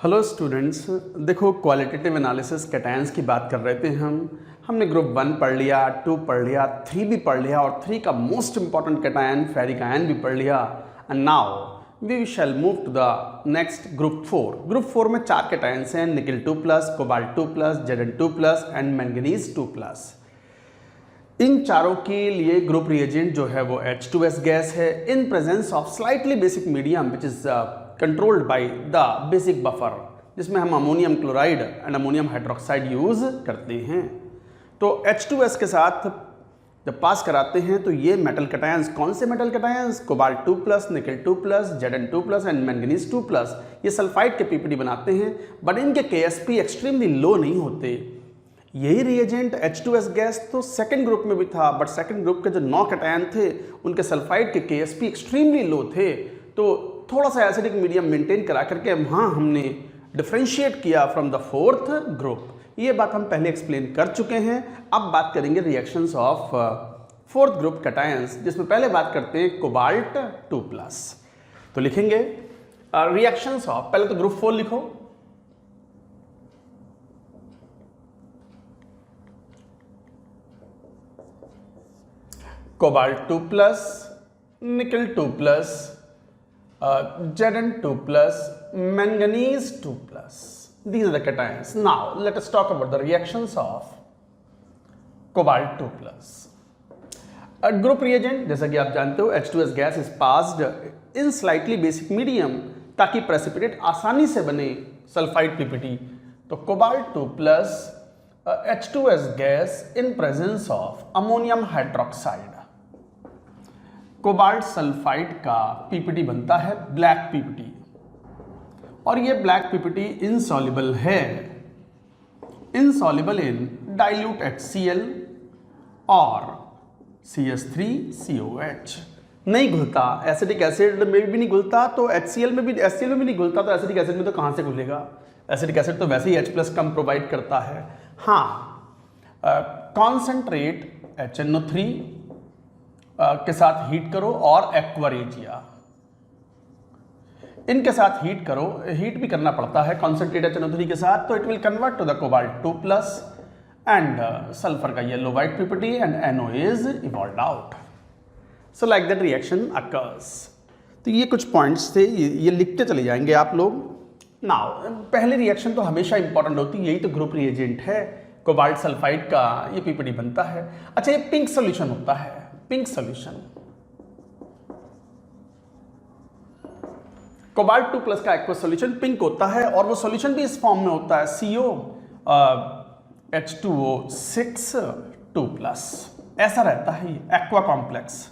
Hello students, देखो qualitative analysis cations की बात कर रहे थे हमने ग्रुप 1 पढ़ लिया, 2 पढ़ लिया, 3 भी पढ़ लिया और 3 का most important cation ferric ion भी पढ़ लिया। And now we shall move to the next group 4। Group 4 में 4 कैटायंस हैं, nickel 2+, cobalt 2+, Zn 2+ and manganese 2+। इन चारों के लिए ग्रुप रिएजेंट जो है वो H2S गैस है इन presence of slightly basic medium which is controlled by the basic buffer, जिसमें हम ammonium chloride and ammonium hydroxide use करते हैं। तो H2S के साथ जब पास कराते हैं तो ये मेटल कैटायंस, कौन से मेटल कैटायंस? कोबाल्ट 2+, निकल 2+, Zn 2+ एंड मैंगनीज 2+, ये सल्फाइड के पीपीटी बनाते हैं, बट इनके KSP एक्सट्रीमली लो नहीं होते। यही रिएजेंट H2S गैस तो सेकंड ग्रुप में भी था, बट सेकंड ग्रुप के जो 9 कैटायन थे उनके सल्फाइड के KSP एक्सट्रीमली लो थे, तो थोड़ा सा एसिडिक मीडियम मेंटेन करा करके वहाँ हमने डिफ्रेंशिएट किया फ्रॉम द फोर्थ ग्रुप। ये बात हम पहले एक्सप्लेन कर चुके हैं। अब बात करेंगे reactions of fourth group cations, जिसमें पहले बात करते हैं कोबाल्ट 2+। तो लिखेंगे रिएक्शंस ऑफ, पहले तो ग्रुप 4 लिखो, कोबाल्ट 2+, निकल 2+, Zn 2+, manganese 2+. These are the cations. Now let us talk about the reactions of cobalt 2+. Group reagent जैसा कि आप जानते हो H2S gas is passed in slightly basic medium ताकि प्रेसिपिटेट आसानी से बने सल्फाइड पीपीटी। तो cobalt 2+ H2S gas in presence of ammonium hydroxide, cobalt sulphide का पीपीटी बनता है ब्लैक पीपीटी, और ये ब्लैक पीपीटी इनसॉल्युबल है, इनसॉल्युबल इन डाइल्यूट HCl और CH3COH। नहीं घुलता, एसिडिक एसिड में भी नहीं घुलता, तो HCl में भी नहीं घुलता, तो एसिडिक एसिड में तो कहाँ से घुलेगा? एसिडिक एसिड तो वैसे ही H+ कम प्रोवाइड करता है। हाँ, कॉन्सेंट्रेट HNO3 के साथ हीट करो और एक्वा रेजिया, इनके साथ हीट करो, हीट भी करना पड़ता है कॉन्सेंट्रेट HNO3 के साथ, तो it will convert to the cobalt 2+ and sulphur का yellow white PPT and NO is evolved out. So like that reaction occurs. तो ये कुछ पॉइंट्स थे, ये लिखते चले जाएंगे आप लोग। नाउ पहली रिएक्शन तो हमेशा इंपॉर्टेंट होती है, यही तो ग्रुप रिएजेंट है, कोबाल्ट सल्फाइड का ये पीपीटी बनता है। अच्छा, ये पिंक सोल्यूशन होता है, पिंक सोल्यूशन। कोबाल्ट 2+ का एक्वा सोल्यूशन पिंक होता है, और वो सोल्यूशन भी इस फॉर्म में होता है COH2O6 2+, ऐसा रहता है ये एक्वा कॉम्प्लेक्स।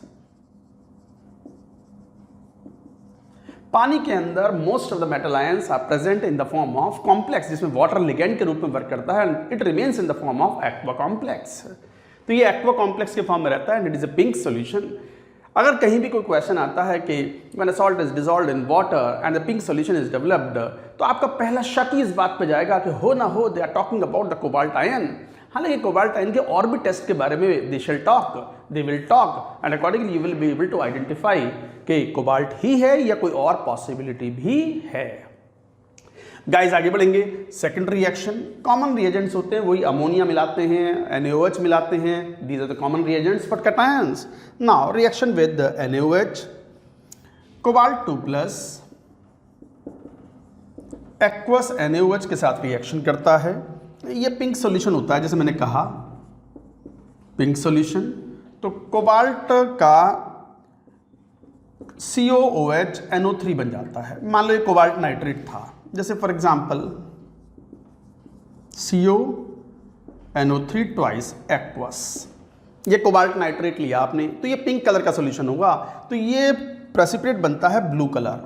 पानी के अंदर most of the metal ions are present in the form of complex, जिसमें वाटर लिगेंड के रूप में वर्क करता है, and it remains in the form of aqua complex. तो ये एक्वा कॉम्प्लेक्स के फॉर्म में रहता है and it is a pink solution. अगर कहीं भी कोई क्वेश्चन आता है कि when a salt is dissolved in water and the pink solution is developed, तो आपका पहला शक ही इस बात पे जाएगा कि हो ना हो they are talking about the cobalt ion. हालांकि कोबाल्ट आयन के और भी टेस्ट के बारे में they will talk and accordingly you will be able to identify कि कोबाल्ट ही है या कोई और पॉसिबिलिटी भी है। गाइस आगे बढ़ेंगे। सेकंड रिएक्शन, कॉमन रिएजेंट्स होते हैं, वही अमोनिया मिलाते हैं, NaOH मिलाते हैं, these are the common reagents for cations. Now reaction with NaOH, cobalt 2+ aqueous NaOH के साथ रिएक्शन करता है। ये पिंक सॉल्यूशन होता है, जैसे मैंने कहा पिंक सॉल्यूशन। तो कोबाल्ट का COOH NO3 बन जाता है। मान लो ये कोबाल्ट नाइट्रेट था, जैसे for example CONO3 twice aqueous, ये कोबाल्ट नाइट्रेट लिया आपने, तो ये पिंक कलर का सॉल्यूशन होगा। तो ये प्रेसिपिटेट बनता है blue colour,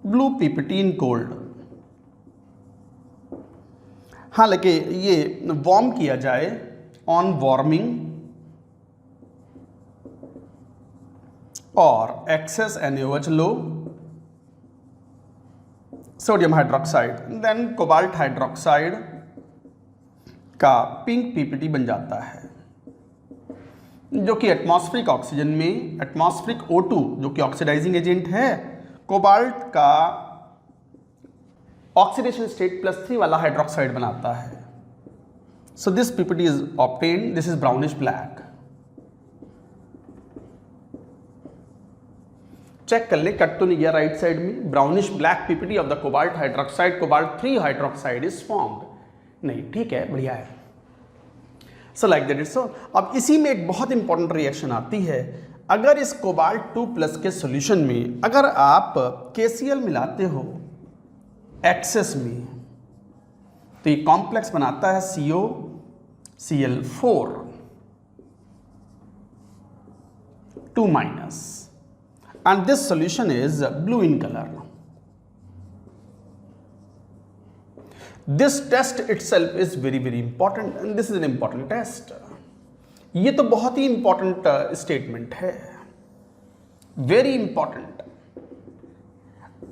blue PPT in gold. हालांकि ये वार्म किया जाए ऑन वार्मिंग और एक्सेस NaOH लो, sodium hydroxide, then cobalt hydroxide का पिंक पीपीटी बन जाता है, जो कि एटमॉस्फेरिक ऑक्सीजन में एटमॉस्फेरिक O2 जो कि ऑक्सीडाइजिंग एजेंट है, कोबाल्ट का ऑक्सीडेशन स्टेट +3 वाला हाइड्रोक्साइड बनाता है। So this PPT is obtained, this is brownish black. Check कर ले, कट तो नहीं गया राइट साइड में। Brownish black PPT of the cobalt hydroxide, cobalt 3 hydroxide is formed. नहीं, ठीक है, बढ़िया है। So like that is so. अब इसी में एक बहुत इंपॉर्टेंट रिएक्शन आती है। अगर इस कोबाल्ट 2+ के सॉल्यूशन में अगर आप KCl मिलाते हो एक्सेस में, तो ये कॉम्प्लेक्स बनाता है COCl4 2-, and this solution is blue in color. This test itself is very important and this is an important test. ये तो बहुत ही इंपॉर्टेंट स्टेटमेंट है, वेरी इंपॉर्टेंट।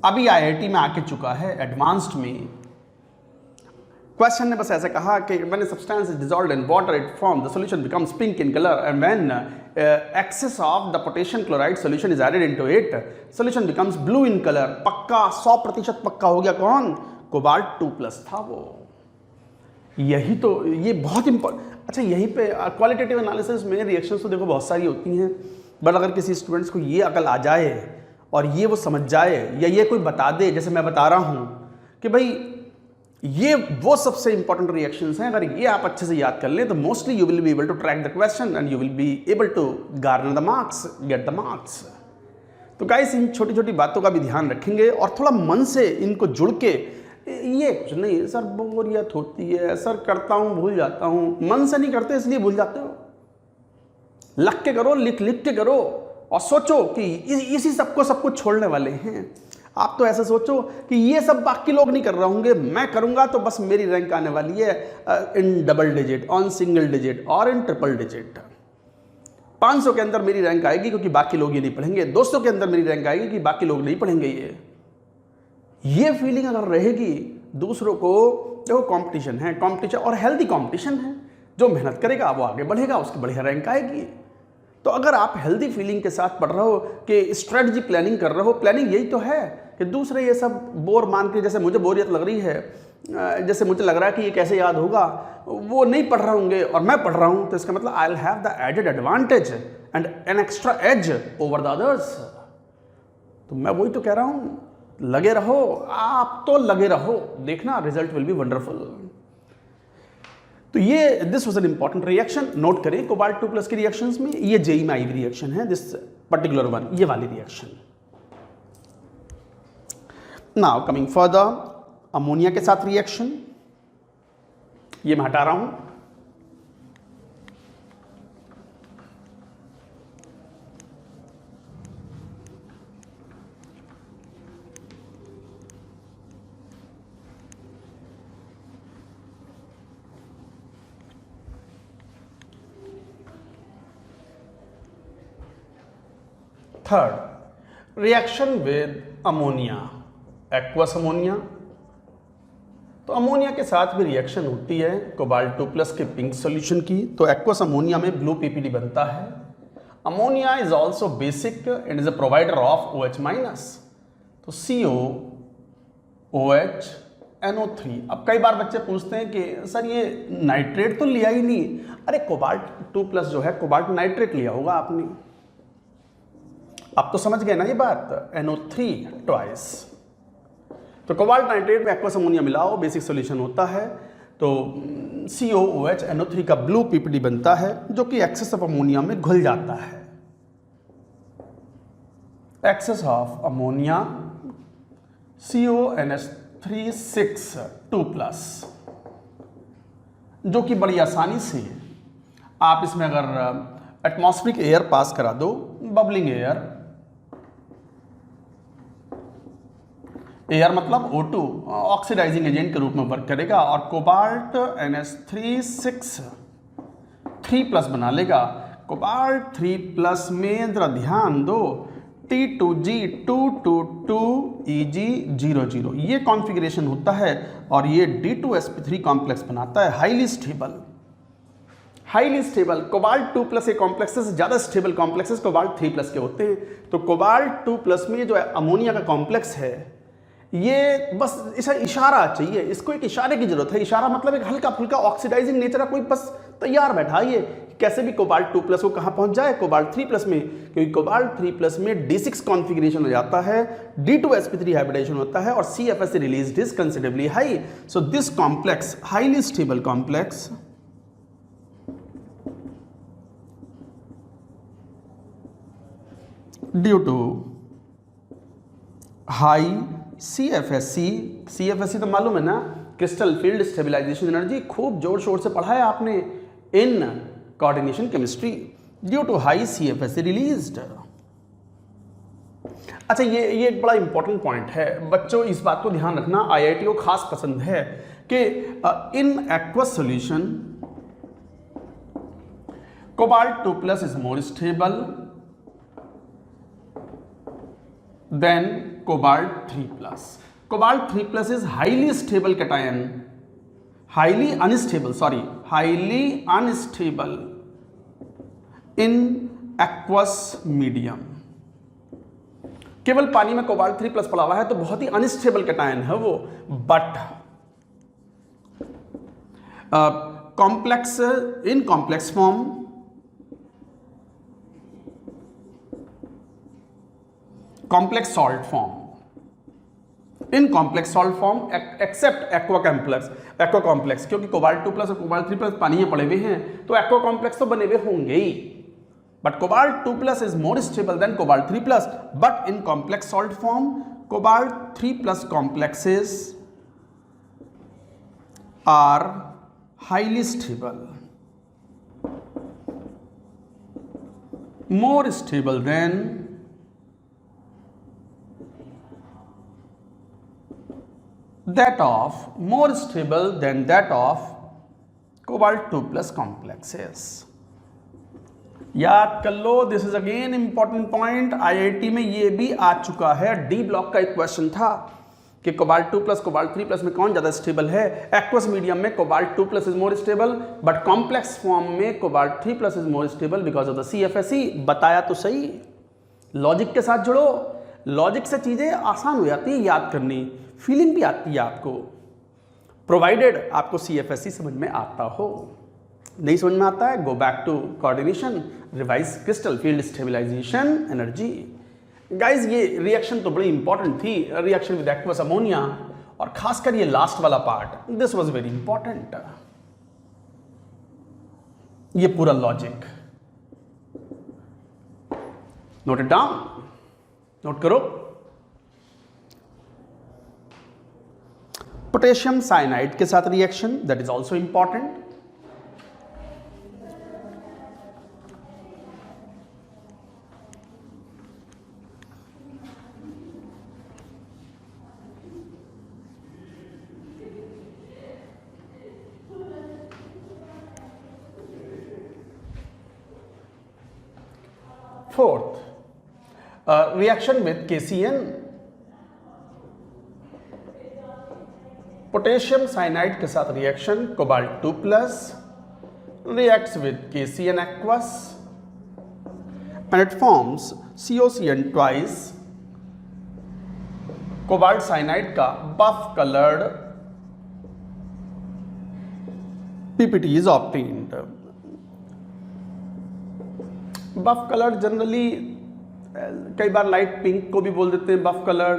अभी IIT में आके चुका है एडवांस्ड में। क्वेश्चन ने बस ऐसे कहा कि when a substance is dissolved in water it form the solution becomes pink in colour and when excess of the potassium chloride solution is added into it solution becomes blue in colour. पक्का 100% पक्का हो गया। कौन? Cobalt 2+ था वो। यही तो, ये बहुत इंपॉर्टेंट। अच्छा, यहीं पे क्वालिटेटिव एनालिसिस में रिएक्शंस तो देखो बहुत सारी होती हैं, बट अगर किसी स्टूडेंट्स को ये अकल आ जाए और ये वो समझ जाए, या ये कोई बता दे, जैसे मैं बता रहा हूँ कि भाई ये वो सबसे इंपॉर्टेंट रिएक्शंस हैं, अगर ये आप अच्छे से याद कर लें तो mostly you will be able to track the question and you will be able to garner the marks, get the marks. तो गाइस, इन छोटी छोटी बातों का भी ध्यान रखेंगे और थोड़ा मन से इनको जुड़ के, ये कुछ नहीं सर बोरियत होती है, सर करता हूँ भूल जाता हूँ, मन से नहीं करते इसलिए भूल जाते हो। लग के करो, लिख के करो और सोचो कि इसी सबको सब कुछ छोड़ने वाले हैं। आप तो ऐसे सोचो कि ये सब बाकी लोग नहीं कर रहे होंगे, मैं करूंगा तो बस मेरी रैंक आने वाली है in double digit, on single digit और इन ट्रिपल डिजिट। 500 के अंदर मेरी रैंक आएगी क्योंकि बाकी लोग ये नहीं पढ़ेंगे, 200 के अंदर मेरी रैंक आएगी कि बाकी लोग नहीं पढ़ेंगे। ये फीलिंग अगर रहेगी दूसरों को, देखो कंपटीशन है, कंपटीशन और हेल्दी कंपटीशन है, जो मेहनत करेगा वो आगे बढ़ेगा, उसकी बढ़िया रैंक आएगी। तो अगर आप हेल्दी फीलिंग के साथ पढ़ रहे हो कि स्ट्रेटजी प्लानिंग कर रहे हो, प्लानिंग यही तो है कि दूसरे ये सब बोर मान के, जैसे मुझे बोरियत लग रही है, जैसे मुझे लग रहा है कि ये कैसे याद होगा, वो नहीं पढ़ रहे होंगे और मैं पढ़ रहा हूँ, तो इसका मतलब I will have the added advantage and an extra edge over the others. तो मैं वही तो कह रहा हूँ, लगे रहो, आप तो लगे रहो, देखना रिजल्ट विल बी वंडरफुल। तो ये this was an important reaction, note करें कोबाल्ट 2+ के रिएक्शंस में। ये जेई में आई रिएक्शन है, दिस पर्टिकुलर वन, ये वाली reaction. Now coming further, ammonia के साथ रिएक्शन, ये मैं हटा रहा हूं। Third, reaction with ammonia, aqueous ammonia. तो अमोनिया के साथ भी रिएक्शन होती है कोबाल्ट 2+ के पिंक सॉल्यूशन की, तो एक्वस अमोनिया में ब्लू पीपीडी बनता है। Ammonia is also basic and is a provider of OH-, तो COOH NO3। अब कई बार बच्चे पूछते हैं कि सर ये नाइट्रेट तो लिया ही नहीं। अरे कोबाल्ट 2+ जो है, कोबाल्ट नाइट्रेट लिया होगा आपने। अब तो समझ गए ना ये बात, NO3 ट्वाइस। तो कोबाल्ट नाइट्रेट में एक्वस अमोनिया मिलाओ, बेसिक सॉल्यूशन होता है, तो COOH NO3 का ब्लू पीपीडी बनता है, जो कि एक्सेस ऑफ अमोनिया में घुल जाता है। एक्सेस ऑफ अमोनिया CONH3 2+, जो कि बड़ी आसानी से आप इसमें अगर एटमॉस्फेरिक एयर पास करा दो, बबलिंग एयर, एयर मतलब O2 ऑक्सीडाइजिंग एजेंट के रूप में वर्क करेगा और कोबाल्ट NH3 3+ बना लेगा। कोबाल्ट 3+ में जरा ध्यान दो, T2G222EG00 ये कॉन्फ़िगरेशन होता है और ये D2sp3 कॉम्प्लेक्स बनाता है, हाईली स्टेबल। कोबाल्ट 2+ के कॉम्प्लेक्सेस ज़्यादा स्टेबल कॉम्प्लेक्सेस कोबाल्ट 3+ के होते हैं। तो कोबाल्ट 2+ में जो अमोनिया का कॉम्प्लेक्स है, ये बस इसे इशारा चाहिए, इसको एक इशारे की जरूरत है। इशारा मतलब एक हल्का फुल्का ऑक्सीडाइजिंग नेचर का कोई बस तैयार बैठा है, कैसे भी कोबाल्ट 2+ को कहाँ पहुंच जाए, कोबाल्ट 3+ में, क्योंकि कोबाल्ट 3+ में D6 कॉन्फ़िगरेशन हो जाता है, D2sp3 हाइब्रिडाइजेशन होता है और CFSE release is considerably high. So this complex, highly stable complex due to high CFSE तो मालूम है ना, क्रिस्टल फील्ड स्टेबलाइजेशन एनर्जी, खूब जोर शोर से पढ़ा है आपने in coordination chemistry, due to high CFSE released. अच्छा, ये एक बड़ा इंपॉर्टेंट पॉइंट है बच्चों, इस बात को ध्यान रखना, IIT को खास पसंद है कि in aqueous solution cobalt 2+ is more stable then cobalt 3+. Cobalt 3+ is highly stable cation, highly unstable in aqueous medium. केवल पानी में कोबाल्ट 3+ पड़ा हुआ है तो बहुत ही अनस्टेबल कैटायन है वो, but complex in complex form complex salt form, in complex salt form except aqua complex, क्योंकि कोबाल्ट 2+ और कोबाल्ट 3+ पानी में पड़े हुए हैं तो aqua complex तो बने हुए होंगे ही, but cobalt 2+ is more stable than cobalt 3+, but in complex salt form cobalt 3+ complexes are highly stable, more stable than that of cobalt 2+ complexes. याद कर लो, this is again important point, IIT में ये भी आ चुका है, D ब्लॉक का एक क्वेश्चन था कि कोबाल्ट 2+ कोबाल्ट 3+ में कौन ज्यादा स्टेबल है। एक्वस मीडियम में cobalt 2+ is more stable, but complex form में cobalt 3+ is more stable because of the CFSE। बताया तो सही, लॉजिक के साथ जुड़ो, लॉजिक से चीजें आसान हो जाती है याद करनी, फीलिंग भी आती है आपको, प्रोवाइडेड आपको CFSE समझ में आता हो। नहीं समझ में आता है, go back to coordination, revise crystal field stabilisation energy. Guys ये रिएक्शन तो बड़ी इंपॉर्टेंट थी, रिएक्शन विद एक्वस अमोनिया, और खासकर ये लास्ट वाला part, this was very important. ये पूरा logic note it down, note करो। पोटेशियम साइनाइड के साथ reaction, that is also important. Fourth, reaction with KCN. Potassium cyanide के साथ reaction, cobalt 2+ reacts with KCN aqueous and it forms COCN twice. Cobalt cyanide का buff colored PPT is obtained. Buff colour generally कई बार light pink को भी बोल देते हैं बफ कलर,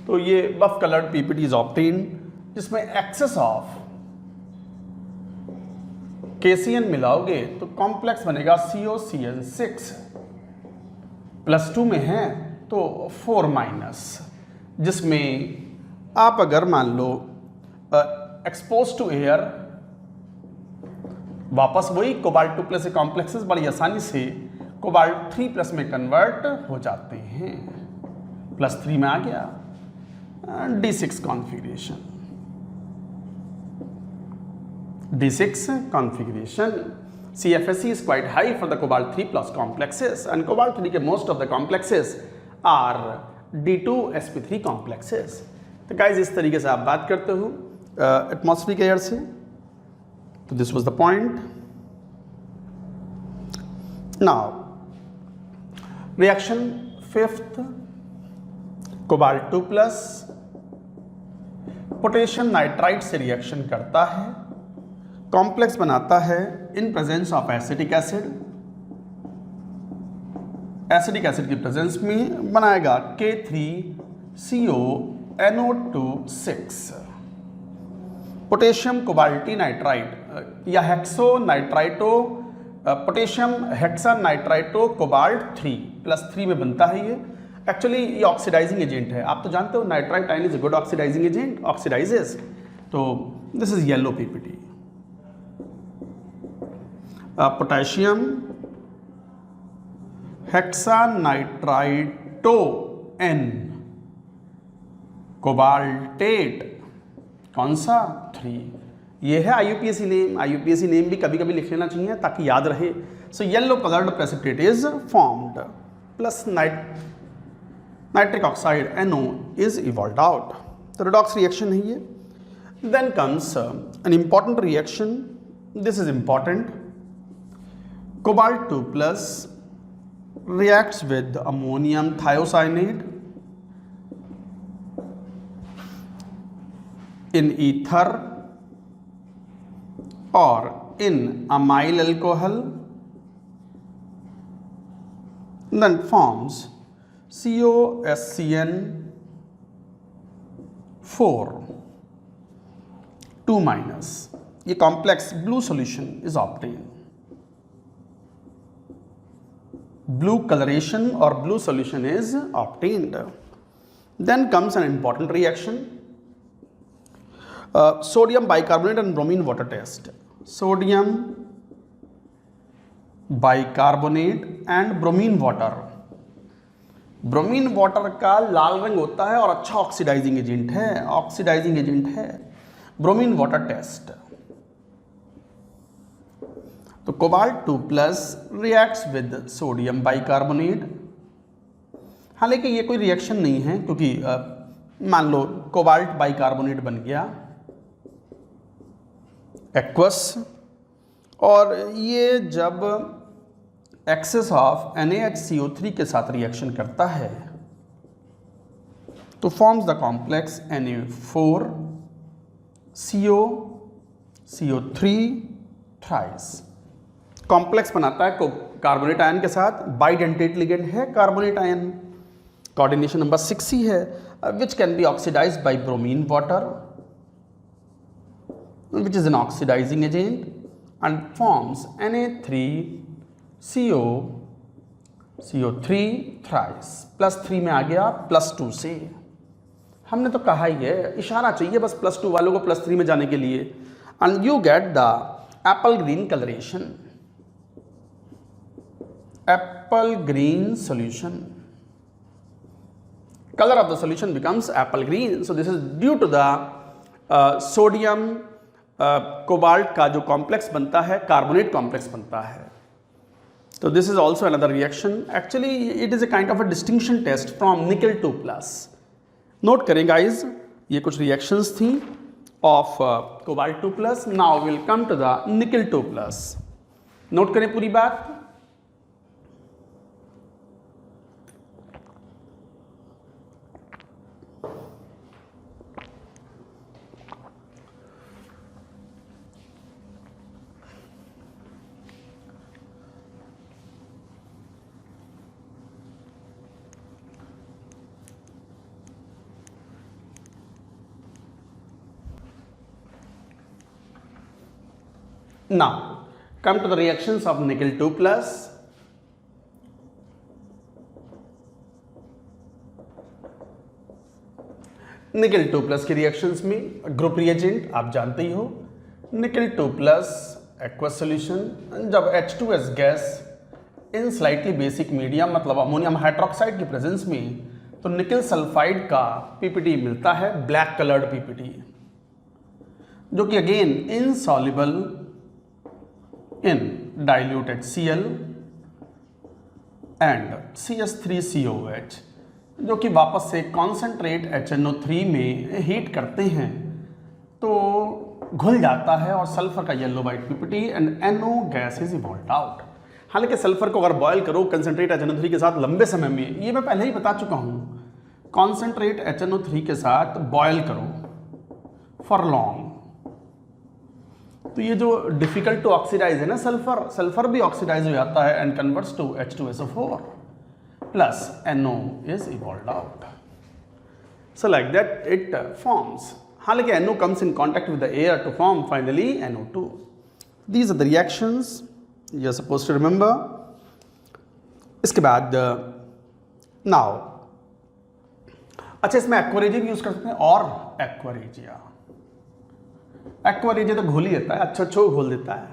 तो ये बफ कलर PPT इज ऑब्टेन, जिसमें एक्सेस ऑफ KCN मिलाओगे तो कॉम्प्लेक्स बनेगा COCN6, +2 में है तो 4-, जिसमें आप अगर मान लो एक्सपोज टू एयर, वापस वही कोबाल्ट 2+ से कॉम्प्लेक्सेस बड़ी आसानी से कोबाल्ट 3+ में कन्वर्ट हो जाते हैं। +3 में आ गया D6 configuration, D6 configuration. CFSE is quite high for the cobalt 3+ complexes and cobalt 3 के most of the complexes are D2sp3 complexes. तो guys इस तरीके से आप बात करते हो एटमॉस्फेरिक एयर से, तो this was the point. Now reaction 5th, cobalt 2+ potassium nitrite से रिएक्शन करता है, कॉम्प्लेक्स बनाता है इन presence of acetic acid, acidic acid की प्रेजेंस में बनाएगा K3CONO2 6। पोटेशियम कोबाल्टी नाइट्राइट या hexo nitrito potassium hexa nitrito cobalt 3+3 में बनता है। ये एक्चुअली ये ऑक्सीडाइजिंग एजेंट है। आप तो जानते हो nitrite ion is a good oxidising agent, oxidises. तो this is yellow PPT. Potassium hexa nitrito N cobaltate कौन सा 3। ये है IUPAC नेम। IUPAC नेम भी कभी कभी लिख लेना चाहिए ताकि याद रहे। So yellow coloured precipitate is formed plus nitric oxide NO is evolved out. तो रिडॉक्स रिएक्शन है ये। Then comes an important reaction, this is important. Cobalt 2+ reacts with ammonium thiocyanate in ether or in amyl alcohol, then forms COSCN4 2-। ये complex blue solution is obtained। Blue coloration or blue solution is obtained। Then comes an important reaction, sodium bicarbonate and bromine water test। Sodium bicarbonate and bromine water। Bromine water का लाल रंग होता है और अच्छा oxidising agent है, bromine water test. तो cobalt 2+ reacts with sodium bicarbonate. हालांकि ये कोई रिएक्शन नहीं है क्योंकि मान लो कोबाल्ट बाइकार्बोनेट बन गया एक्वस, और ये जब एक्सेस ऑफ NaHCO3 के साथ रिएक्शन करता है तो forms the complex Na4CO3 thrice. Complex बनाता है कार्बोनेट आयन के साथ, बाइडेंटेट लिगेंड है कार्बोनेट आयन, कोऑर्डिनेशन नंबर 6 ही है, which can be oxidised by bromine water which is an oxidising agent and forms Na3CO3 thrice. +3 में आ गया +2 से। हमने तो कहा ही है, इशारा चाहिए बस +2 वालों को +3 में जाने के लिए। And you get the Apple green colouration, apple green solution, color of the solution becomes apple green। so this is due to the sodium cobalt का जो कॉम्प्लेक्स बनता है, कार्बोनेट कॉम्प्लेक्स बनता है। तो this is also another reaction. Actually it is a kind of a distinction test from nickel 2+। Note करें guys, ये कुछ रिएक्शंस थी ऑफ cobalt 2+। Now will come to the nickel 2+। Note करें पूरी बात। Now come to the reactions of nickel 2+। निकल 2+ के रिएक्शंस में ग्रुप रिएजेंट आप जानते ही हो, निकल 2+ एक्वस सॉल्यूशन। जब H2S gas in slightly basic medium मतलब अमोनियम हाइड्रोक्साइड की प्रेजेंस में, तो निकल सल्फाइड का पीपीटी मिलता है, ब्लैक कलर्ड पीपीटी, जो कि again insoluble in dilute HCl and CS3COH, जो कि वापस से कॉन्सेंट्रेट HNO3 में हीट करते हैं तो घुल जाता है और सल्फर का yellow white PPT and NO gas is evolved out. हालांकि सल्फर को अगर बॉयल करो कंसेंट्रेट HNO3 के साथ लंबे समय में, ये मैं पहले ही बता चुका हूँ, कॉन्सेंट्रेट HNO3 के साथ बॉयल करो फॉर लॉन्ग। तो ये जो डिफिकल्ट टू ऑक्सीडाइज है ना सल्फर भी ऑक्सीडाइज हो जाता है and converts to H2SO4 plus NO is evolved out. So like that it forms. हालांकि NO comes in contact with the air to form finally NO2. These are the reactions you are supposed to remember. इसके बाद now अच्छा इसमें aqua regia भी use कर सकते हैं और एक्वारेजिया तो घोल ही देता है, अच्छा घोल देता है।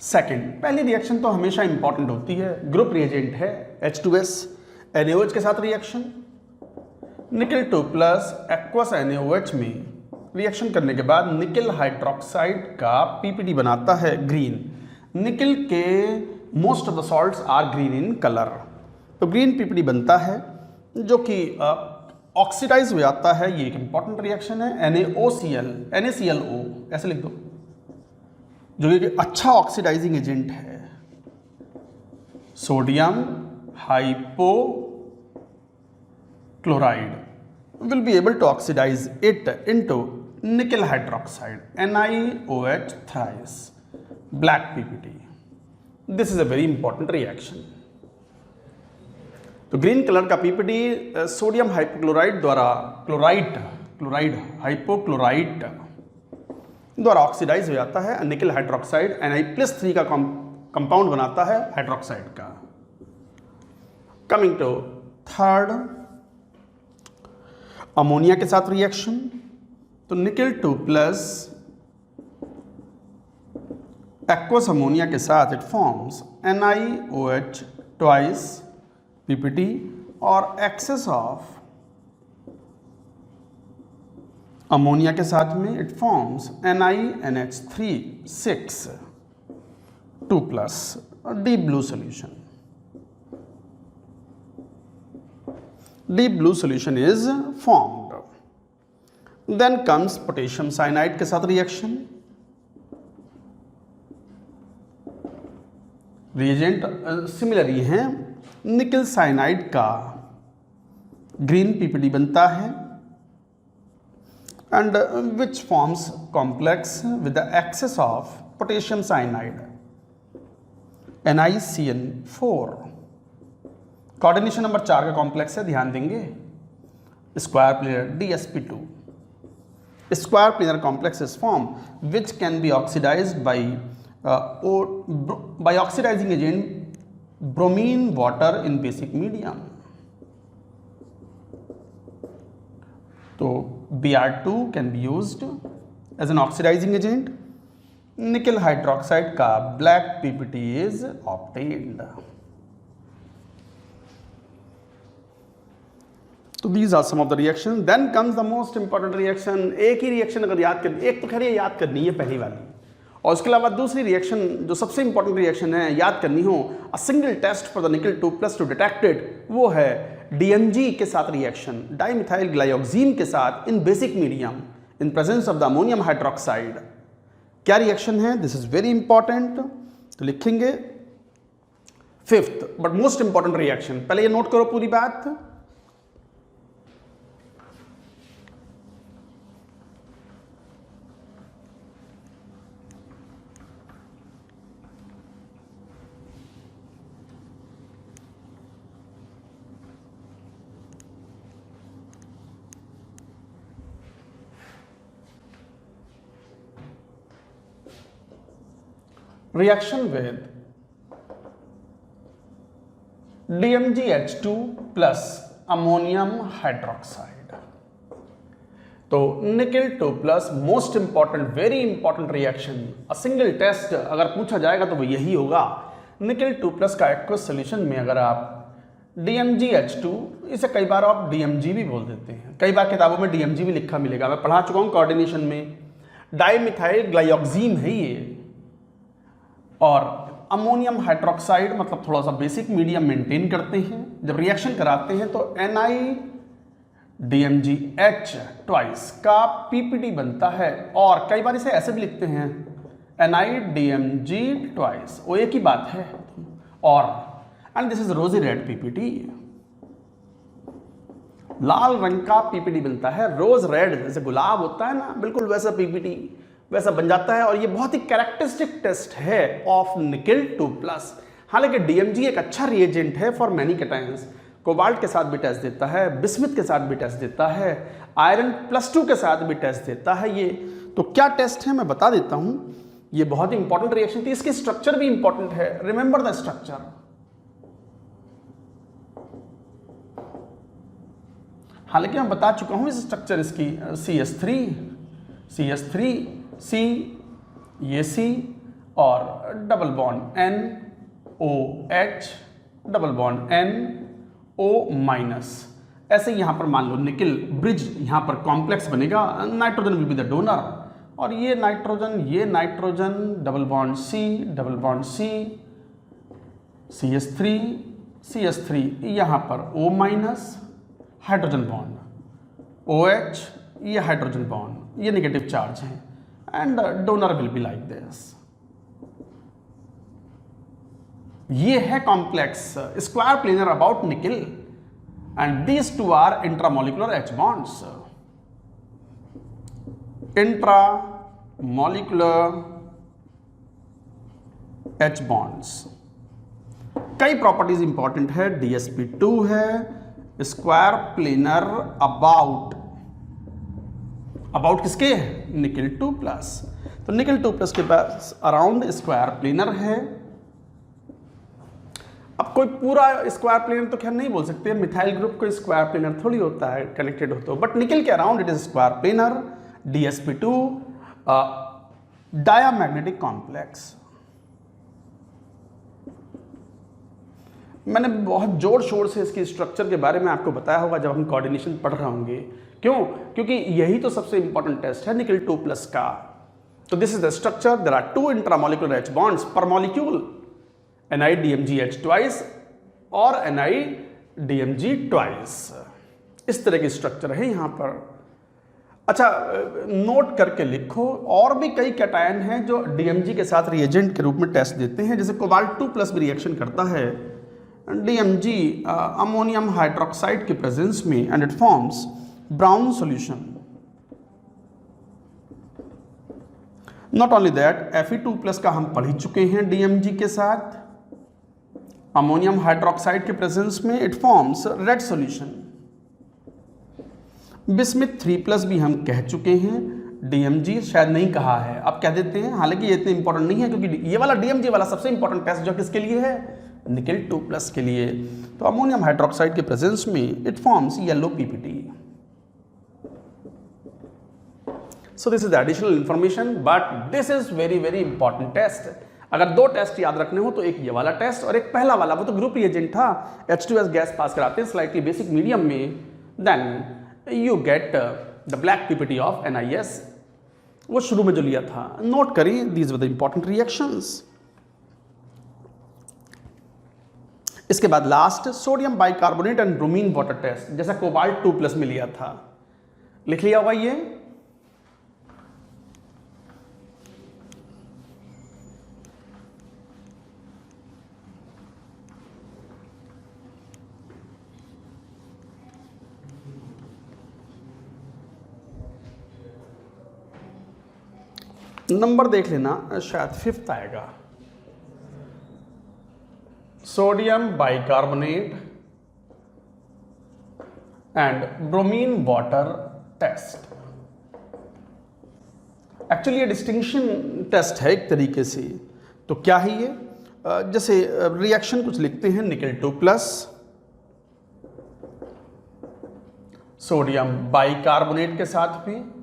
सेकंड, पहली रिएक्शन तो हमेशा इंपॉर्टेंट होती है, ग्रुप रिएजेंट है H2S NaOH के साथ रिएक्शन, निकल 2 प्लस एक्वस NaOH में रिएक्शन करने के बाद निकल हाइड्रोक्साइड का PPD बनाता है ग्रीन। निकल के most of the salts are green in colour, तो ग्रीन PPD बनता है जो कि ऑक्सीडाइज हो जाता है। ये एक इंपॉर्टेंट रिएक्शन है NaClO ऐसे लिख दो, जो कि अच्छा ऑक्सीडाइजिंग एजेंट है। Sodium hypochlorite will be able to oxidize it into nickel hydroxide NiOH thrice black PPT. This is a very important reaction. तो ग्रीन कलर का PPT सोडियम हाइपोक्लोराइड द्वारा क्लोराइड हाइपोक्लोराइड द्वारा ऑक्सीडाइज हो जाता है। निकल hydroxide Na+3 का compound बनाता है हाइड्रोक्साइड का। कमिंग टू थर्ड, अमोनिया के साथ रिएक्शन, तो निकल 2 प्लस एक्वस अमोनिया के साथ it forms NiOH twice PPT और एक्सेस ऑफ अमोनिया के साथ में it forms NiNH3 6 2 plus deep blue solution. Deep blue solution is formed. Then comes potassium cyanide के साथ reaction. Reagent similar ही हैं। निकल साइनाइड का ग्रीन PPD बनता है and which forms complex with the excess of potassium cyanide NiCN4। Coordination number 4 का complex है, ध्यान देंगे। Square planar DsP2 square planar complex is form which can be oxidised by oxidising agent bromine water in basic medium. तो Br2 can be used as an oxidising agent. Nickel hydroxide का black PPT is obtained. तो these are some of the reactions. Then comes the most important reaction. एक ही reaction अगर याद कर, एक तो खैर ये याद करनी है पहली वाली, और उसके अलावा दूसरी रिएक्शन जो सबसे इंपॉर्टेंट रिएक्शन है याद करनी हो, a single test for the nickel 2 plus two detected, वो है DMG के साथ रिएक्शन, डाइमिथाइल ग्लाइऑक्सीन के साथ in basic medium in presence of the ammonium hydroxide. क्या रिएक्शन है? दिस इज वेरी इंपॉर्टेंट, तो लिखेंगे। Fifth but most important reaction, पहले ये नोट करो पूरी बात। Reaction with DMgH2 plus ammonium hydroxide। तो nickel 2 plus most important very important reaction, a single test अगर पूछा जाएगा तो वो यही होगा। निकल 2 प्लस का एक्वस सोल्यूशन में अगर आप DMgH2, इसे कई बार आप DMG भी बोल देते हैं, कई बार किताबों में DMG भी लिखा मिलेगा, मैं पढ़ा चुका हूँ कोऑर्डिनेशन में। डाइमिथाइल ग्लाइऑक्सीन है ये, और अमोनियम हाइड्रोक्साइड मतलब थोड़ा सा बेसिक मीडियम मेंटेन करते हैं। जब रिएक्शन कराते हैं तो NiDMgH ट्वाइस का PPD बनता है, और कई बार इसे ऐसे भी लिखते हैं NiDMG ट्वाइस, वो एक ही बात है। और एंड दिस इज रोजी रेड PPT। लाल रंग का पीपीटी बनता है, रोज रेड, जैसे गुलाब होता है ना, बिल्कुल वैसा पीपीटी वैसा बन जाता है। और ये बहुत ही कैरेक्टरिस्टिक टेस्ट है ऑफ निकेल 2+। हालांकि डीएमजी एक अच्छा रिएजेंट है फॉर मैनी कैटायंस, कोबाल्ट के साथ भी टेस्ट देता है, बिस्मिथ के साथ भी टेस्ट देता है, आयरन +2 के साथ भी टेस्ट देता है ये। तो क्या टेस्ट है मैं बता देता हूं, ये बहुत ही इंपॉर्टेंट रिएक्शन थी, इसकी स्ट्रक्चर भी इंपॉर्टेंट है, रिमेंबर द स्ट्रक्चर। हालांकि मैं बता चुका हूं इस स्ट्रक्चर इसकी, CH3 C, ये C और double bond NOH, double bond NO-। ऐसे यहां पर मान लो निकिल ब्रिज, यहां पर कॉम्प्लेक्स बनेगा, nitrogen will be the donor, और ये nitrogen double bond C, CH3 यहां पर O-, हाइड्रोजन बॉन्ड OH, ये हाइड्रोजन बॉन्ड, ये नेगेटिव चार्ज है, and donor will be like this. ये है complex square planar about nickel, and these two are intramolecular H bonds. Intramolecular H bonds, कई properties important है, DsP2 है, square planar about किसके, nickel 2+। तो nickel 2+ के पास around square planar है। अब कोई पूरा स्क्वायर प्लेनर तो खैर नहीं बोल सकते, मिथाइल ग्रुप को स्क्वायर प्लेनर थोड़ी होता है कनेक्टेड हो तो, बट निकिल के around it is square planar, DsP2 diamagnetic complex. मैंने बहुत जोर शोर से इसकी स्ट्रक्चर के बारे में आपको बताया होगा जब हम कोऑर्डिनेशन पढ़ रहे होंगे, क्यों, क्योंकि यही तो सबसे इंपॉर्टेंट टेस्ट है निकिल 2+ का। तो this is the structure, there are 2 intramolecular H bonds per molecule, NiDMgH twice और NiDMg ट्वाइस, इस तरह की स्ट्रक्चर है यहां पर। अच्छा, नोट करके लिखो, और भी कई कैटायन हैं जो DMG के साथ रिएजेंट के रूप में टेस्ट देते हैं, जैसे कोबाल्ट 2+ भी रिएक्शन करता है DMG अमोनियम हाइड्रोक्साइड के प्रेजेंस में, and it forms brown solution. Not only that, Fe2+ का हम पढ़ ही चुके हैं DMG के साथ, अमोनियम हाइड्रोक्साइड के प्रेजेंस में it forms red solution. Bismuth 3+ भी हम कह चुके हैं, DMG शायद नहीं कहा है, अब कह देते हैं, हालांकि ये इतने इंपॉर्टेंट नहीं है, क्योंकि ये वाला DMG वाला सबसे इंपॉर्टेंट टेस्ट जो किसके लिए है, निकिल 2+ के लिए। तो अमोनियम हाइड्रोक्साइड के प्रेजेंस में it forms yellow PPT। So this is additional information, but this is very very important test. अगर 2 टेस्ट याद रखने हो तो एक ये वाला टेस्ट और एक पहला वाला, वो तो ग्रुप रिएजेंट था, H2S गैस पास कराते हैं स्लाइटली बेसिक मीडियम में, then you get the black PPT of NiS, वो शुरू में जो लिया था। नोट करिए, these were the important reactions. इसके बाद last sodium bicarbonate and bromine water test, जैसा कोबाल्ट 2+ में लिया था, लिख लिया होगा ये। नंबर देख लेना, शायद 5th आएगा। Sodium bicarbonate and bromine water test. Actually ये डिस्टिंक्शन टेस्ट है एक तरीके से। तो क्या है ये, जैसे रिएक्शन कुछ लिखते हैं, निकिल 2+ सोडियम बाइकार्बोनेट के साथ में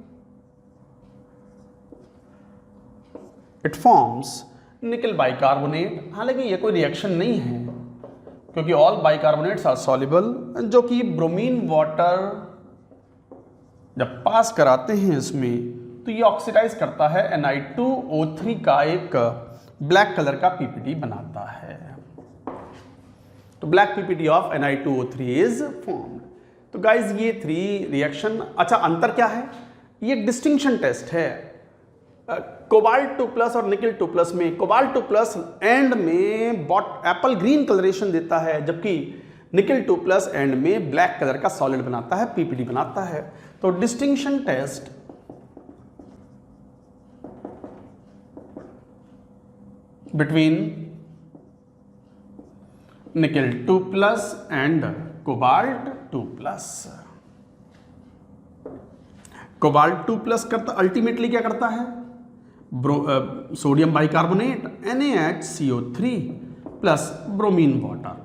इट फॉर्म्स निकिल बाइकार्बोनेट। हालांकि ये कोई रिएक्शन नहीं है, क्योंकि ऑल बाइकार्बोनेट्स आर सॉल्युबल, जो कि ब्रोमीन वाटर जब पास कराते हैं इसमें तो ये ऑक्सीडाइज करता है, Na2O3 का एक ब्लैक कलर का PPT बनाता है। तो black PPT of Na2O3 is formed. तो गाइज ये 3 रिएक्शन। अच्छा, अंतर क्या है, ये डिस्टिंक्शन टेस्ट है। कोबाल्ट 2+ और निकिल 2+ में कोबाल्ट 2+ एंड में एप्पल ग्रीन कलरेशन देता है, जबकि निकल 2+ एंड में ब्लैक कलर का सॉलिड बनाता है, पीपीटी बनाता है। तो डिस्टिंक्शन टेस्ट बिटवीन निकल 2+ एंड कोबाल्ट 2+। कोबाल्ट 2+ करता अल्टीमेटली क्या करता है, sodium bicarbonate NaHCO3 plus bromine water.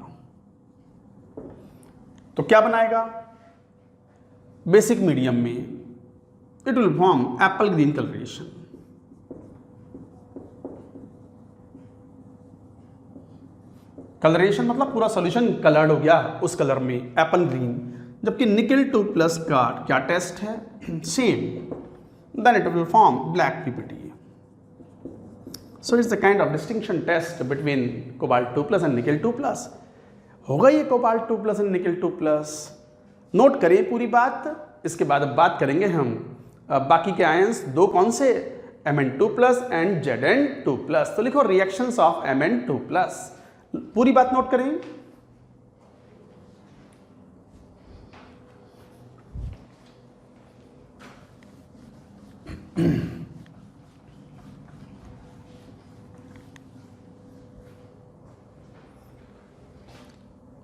तो क्या बनाएगा, बेसिक मीडियम में it will form Apple green colouration. Colouration मतलब पूरा सॉल्यूशन कलर्ड हो गया उस कलर में, एप्पल ग्रीन। जबकि निकल 2+ का क्या टेस्ट है, same, then it will form black PPT. So it's the kind of distinction test between cobalt 2+ and nickel 2+। होगा ये कोबाल्ट 2+ एंड निकल 2+। नोट करें पूरी बात। इसके बाद अब बात करेंगे हम बाकी के आयंस, दो कौन से, Mn2+ एंड Zn2+। तो लिखो रिएक्शंस ऑफ Mn2+। पूरी बात नोट करें।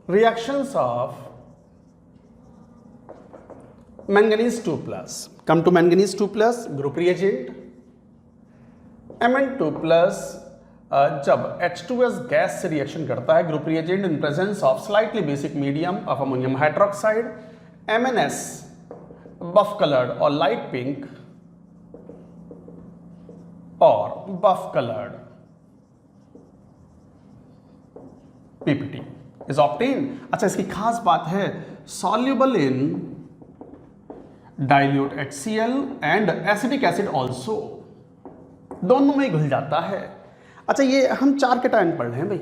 Reactions of manganese 2+. Come to manganese 2+, group reagent Mn2+। जब H2S गैस से रिएक्शन करता है, group reagent in presence of slightly basic medium of ammonium hydroxide, MnS buff coloured और लाइट पिंक और buff coloured PPT is obtain. अच्छा, इसकी खास बात है, soluble in dilute HCl and acetic acid also, दोनों में घुल जाता है। अच्छा, ये हम 4 कैटायन पढ़ रहे हैं भाई,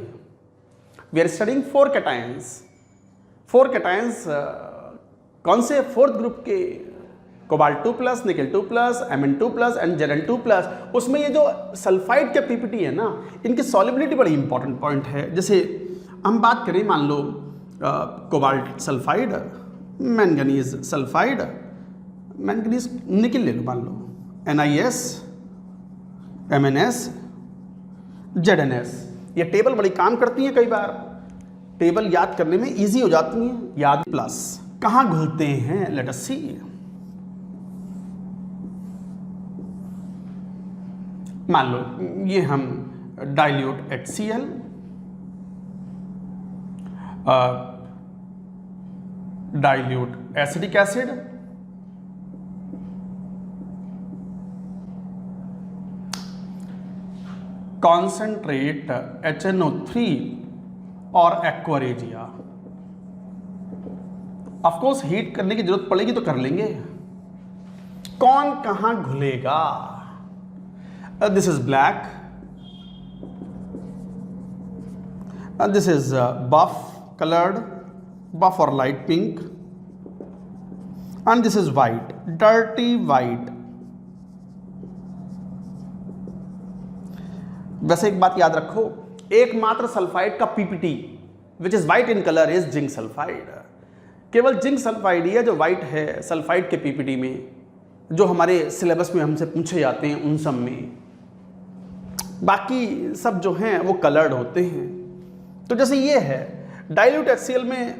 we are studying 4 cations. 4 cations कौन से, 4th ग्रुप के, कोबाल्ट 2+, निकल 2+, Mn2+ एंड Zn2+। उसमें ये जो सल्फाइड के पीपीटी है ना, इनकी सॉल्युबिलिटी बड़ी इंपॉर्टेंट पॉइंट है। जैसे हम बात करें, मान लो cobalt sulphide, manganese sulphide, manganese nickel ले लो, मान लो NiS, MnS, ZnS। ये टेबल बड़ी काम करती है, कई बार टेबल याद करने में इजी हो जाती है, याद प्लस कहाँ घुलते हैं, लेट अस सी। मान लो ये हम dilute HCl, dilute acetic acid, concentrate HNO3 और एक्वारेजिया। ऑफ कोर्स हीट करने की जरूरत पड़ेगी तो कर लेंगे। कौन कहां घुलेगा, this is black, this is buff colored, buff or light pink, and this is white, dirty white। वैसे एक बात याद रखो, एकमात्र सल्फाइड का PPT which is white in colour is zinc sulphide. केवल जिंक सल्फाइड ही है जो व्हाइट है सल्फाइड के पीपीटी में, जो हमारे सिलेबस में हमसे पूछे जाते हैं उन सब में। बाकी सब जो हैं वो कलर्ड होते हैं। तो जैसे ये है डाइल्यूट HCl में,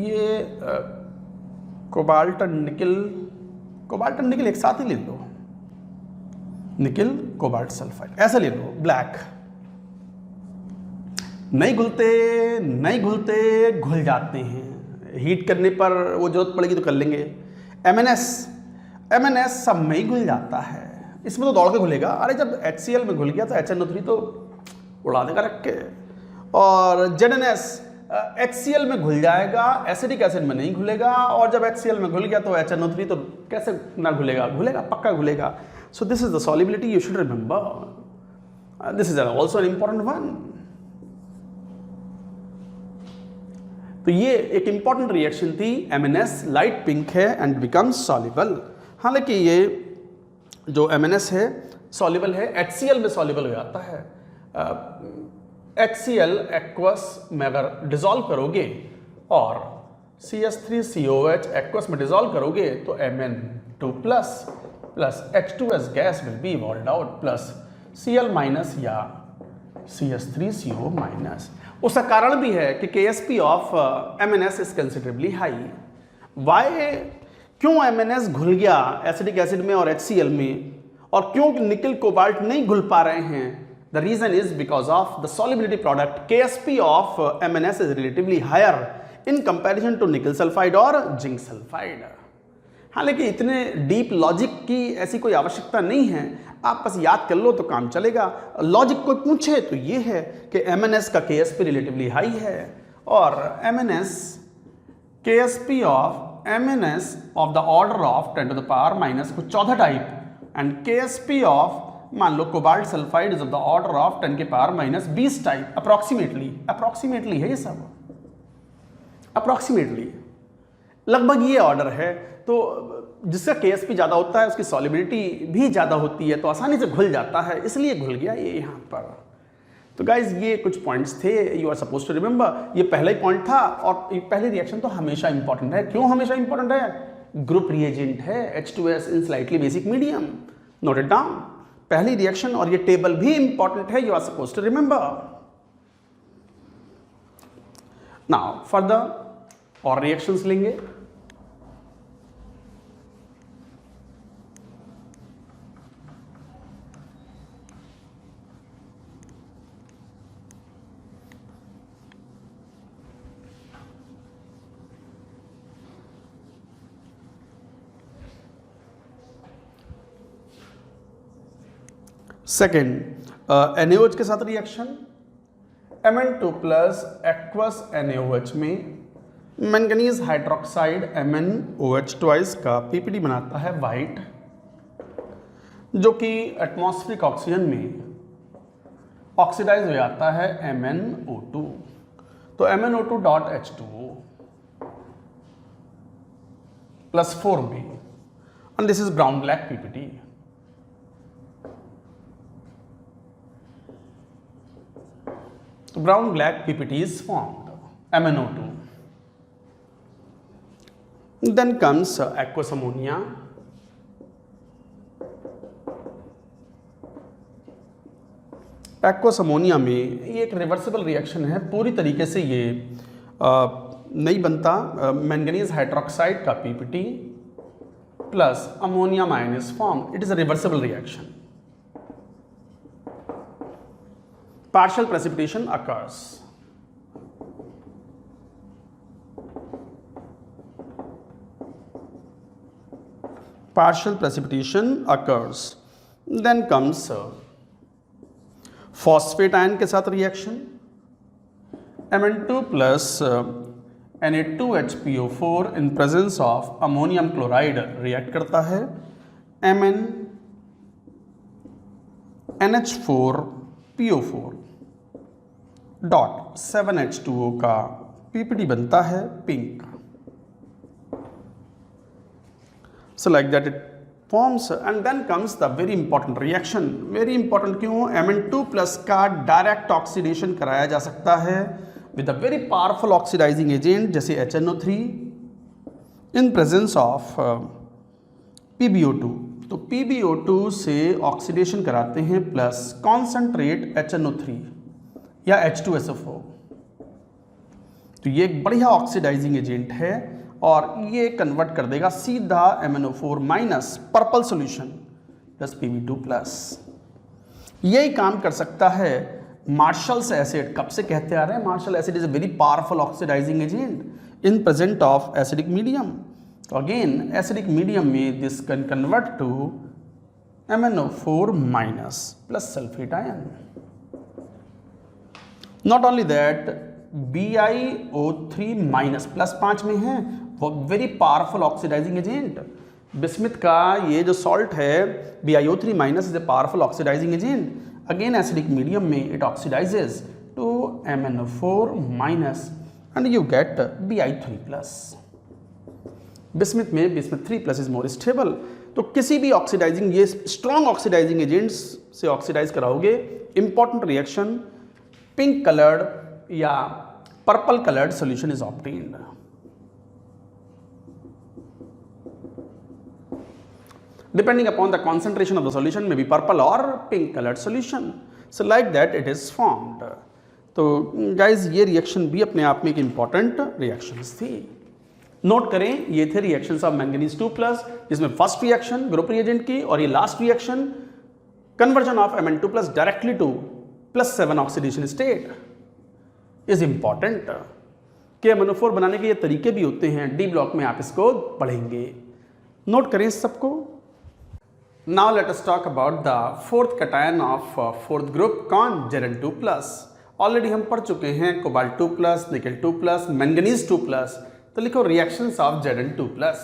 ये कोबाल्ट निकल एक साथ ही ले लो, निकल कोबाल्ट सल्फाइड ऐसा ले लो, ब्लैक। नहीं घुलते घुल जाते हैं, हीट करने पर वो जरूरत पड़ेगी तो कर लेंगे। MnS सब में ही घुल जाता है, इसमें तो दौड़ के घुलेगा। अरे जब HCl में घुल गया तो HNO3 तो उड़ा देगा रख के। और ZnS HCl में घुल जाएगा, एसिडिक एसिड में नहीं घुलेगा। और जब HCl में घुल गया तो HNO3 तो कैसे ना घुलेगा, पक्का घुलेगा। So this is the solubility you should remember, this is also an important one. तो ये एक इंपॉर्टेंट रिएक्शन थी, MnS लाइट पिंक है एंड बिकम्स सॉल्युबल। हालांकि ये जो MnS है सॉल्युबल है, HCl में सॉल्युबल हो जाता है। HCl एक्वस में अगर डिसॉल्व करोगे और CH3COH एक्वस में डिजोल्व करोगे तो Mn2 plus H2S gas will be evolved out plus Cl minus या CH3CO माइनस। उसका कारण भी है कि KSP of MnS is considerably high. Why, क्यों MnS घुल गया एसिडिक एसिड में और HCl में, और क्यों निकल कोबाल्ट नहीं घुल पा रहे हैं? The reason is because of the solubility product KSP of MnS is relatively higher in comparison to nickel sulphide और जिंक सल्फाइड। हालांकि इतने डीप लॉजिक की ऐसी कोई आवश्यकता नहीं है, आप बस याद कर लो तो काम चलेगा। लॉजिक कोई पूछे तो ये है कि MnS का KSP रिलेटिवली हाई है और MnS KSP of MnS of the order of 10 to the power minus कुछ चौथा टाइप एंड KSP ऑफ मान लो cobalt sulphide is of the order of 10 के पावर माइनस 20 टाइप। अप्रोक्सीमेटली है ये सब, अप्रोक्सीमेटली लगभग ये ऑर्डर है। तो जिसका KSP ज़्यादा होता है उसकी सॉल्युबिलिटी भी ज़्यादा होती है, तो आसानी से घुल जाता है, इसलिए घुल गया ये यहाँ पर। तो गाइज ये कुछ पॉइंट्स थे, you are suppose to remember. ये पहला ही पॉइंट था और ये पहली रिएक्शन तो हमेशा इंपॉर्टेंट है। क्यों हमेशा इंपॉर्टेंट है? ग्रुप रिएजेंट है H2S in slightly basic medium, note it down. पहली रिएक्शन और ये टेबल भी इंपॉर्टेंट है, you are suppose to remember. Now further और रिएक्शंस लेंगे। सेकेंड NaOH के साथ reaction, Mn2 plus aqueous NaOH में मैंगनीज हाइड्रोक्साइड MnOH ट्वाइस का PPD बनाता है वाइट, जो कि एटमॉस्फेरिक ऑक्सीजन में ऑक्सीडाइज हो जाता है MnO2। तो MnO2 dot H2O plus 4B and this is brown black PPD। Brown black PPT is formed, MnO2. Then comes aqueous ammonia. Aqueous ammonia में ये एक रिवर्सिबल रिएक्शन है, पूरी तरीके से ये नहीं बनता। मैंगनीज हाइड्रोक्साइड का PPT plus ammonium ion is form, it is a reversible reaction. Partial precipitation occurs. Partial precipitation occurs. Then comes phosphate ion के साथ reaction. Mn2 plus Na2HPO4 in presence of ammonium chloride react करता है Mn NH4PO4 dot 7H2O का PPD बनता है pink. So like that it forms and then comes the very important reaction. Very important क्यों? Mn2 plus का direct oxidation कराया जा सकता है with a very powerful oxidizing agent जैसे HNO3 in presence of PbO2। तो PbO2 से oxidation कराते हैं प्लस कॉन्सेंट्रेट HNO3 या H2SO4। तो ये एक बढ़िया ऑक्सीडाइजिंग एजेंट है और ये कन्वर्ट कर देगा सीधा MnO4 minus purple solution plus Pb2 plus. यही काम कर सकता है मार्शल्स एसिड। कब से कहते आ रहे हैं Marshall acid is a very powerful oxidising agent in present of acidic medium. तो अगेन एसिडिक मीडियम में this can convert to MnO4 minus plus sulphate ion. Not only that BiO3 minus plus 5 में है, वो very powerful oxidising agent. Bismuth का ये जो salt है BiO3 minus is a powerful oxidising agent. Again acidic medium में it oxidises to MnO4 minus and you gate Bi3 plus. Bismuth में bismuth 3 plus is more stable. तो किसी भी oxidising ये स्ट्रॉन्ग ऑक्सीडाइजिंग एजेंट्स से oxidise कराओगे, important reaction pink coloured या purple colored solution is obtained. Depending upon the concentration of the solution, may be purple or pink colored solution. So like that it is formed. तो guys ये reaction भी अपने आप में एक important reactions थी. Note करें ये थे रिएक्शंस ऑफ मैंगनीज 2+, जिसमें फर्स्ट रिएक्शन ग्रुप रिएजेंट की और ये last reaction conversion of Mn2+ directly to +7 oxidation state is important. K MnO4 बनाने के ये तरीके भी होते हैं, डी ब्लॉक में आप इसको पढ़ेंगे. नोट करें इस सबको. Now let us talk about the fourth cation of fourth group कौन, Zn2+. ऑलरेडी हम पढ़ चुके हैं कोबाल्ट 2+, निकेल 2+, मैंगनीज 2+. तो लिखो reactions of Zn2+.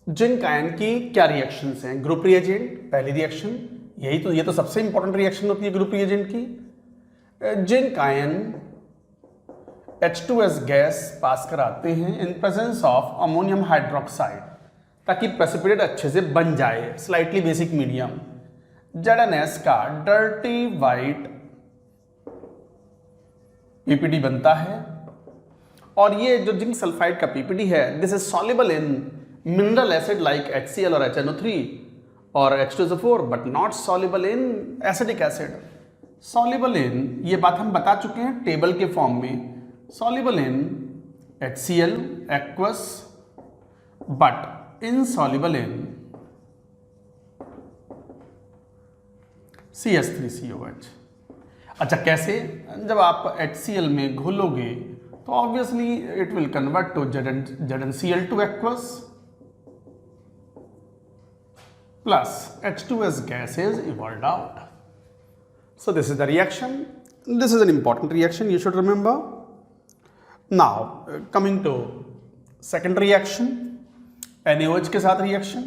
Zinc ion की क्या रिएक्शंस हैं? ग्रुप रिएजेंट पहली रिएक्शन, यही तो ये तो सबसे इंपॉर्टेंट रिएक्शन होती है ग्रुप रिएजेंट की. Zinc ion H2S gas pass कराते हैं इन प्रेजेंस ऑफ अमोनियम हाइड्रोक्साइड ताकि प्रेसिपिटेट अच्छे से बन जाए, स्लाइटली बेसिक मीडियम. ZnS का डर्टी वाइट पीपीटी बनता है और ये जो जिंक सल्फाइड का पीपीटी है this is soluble in mineral acid like HCl और HNO3 और H2SO4 but not soluble in acidic acid. Soluble in, ये बात हम बता चुके हैं टेबल के फॉर्म में, soluble in HCl aqueous but insoluble in CH3COH. अच्छा कैसे? जब आप HCl में घोलोगे तो obviously it will convert to ZnCl2 aqueous plus H2S gas is evolved out. So this is the reaction. This is an important reaction, you should remember. Now coming to second reaction, NaOH के साथ reaction.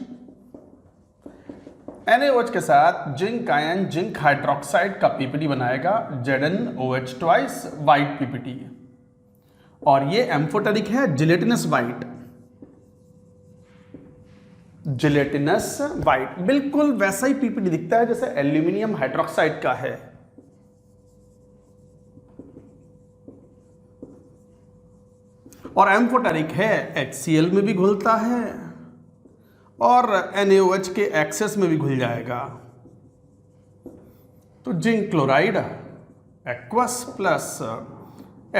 NaOH के साथ zinc ion zinc hydroxide का PPT बनाएगा ZnOH twice white PPT और ये amphoteric है gelatinous white. Gelatinous white बिल्कुल वैसा ही पीपीटी दिखता है जैसे एल्यूमिनियम हाइड्रोक्साइड का है. और एम्फोटेरिक है, HCl में भी घुलता है और NaOH के एक्सेस में भी घुल जाएगा. तो zinc chloride aqueous plus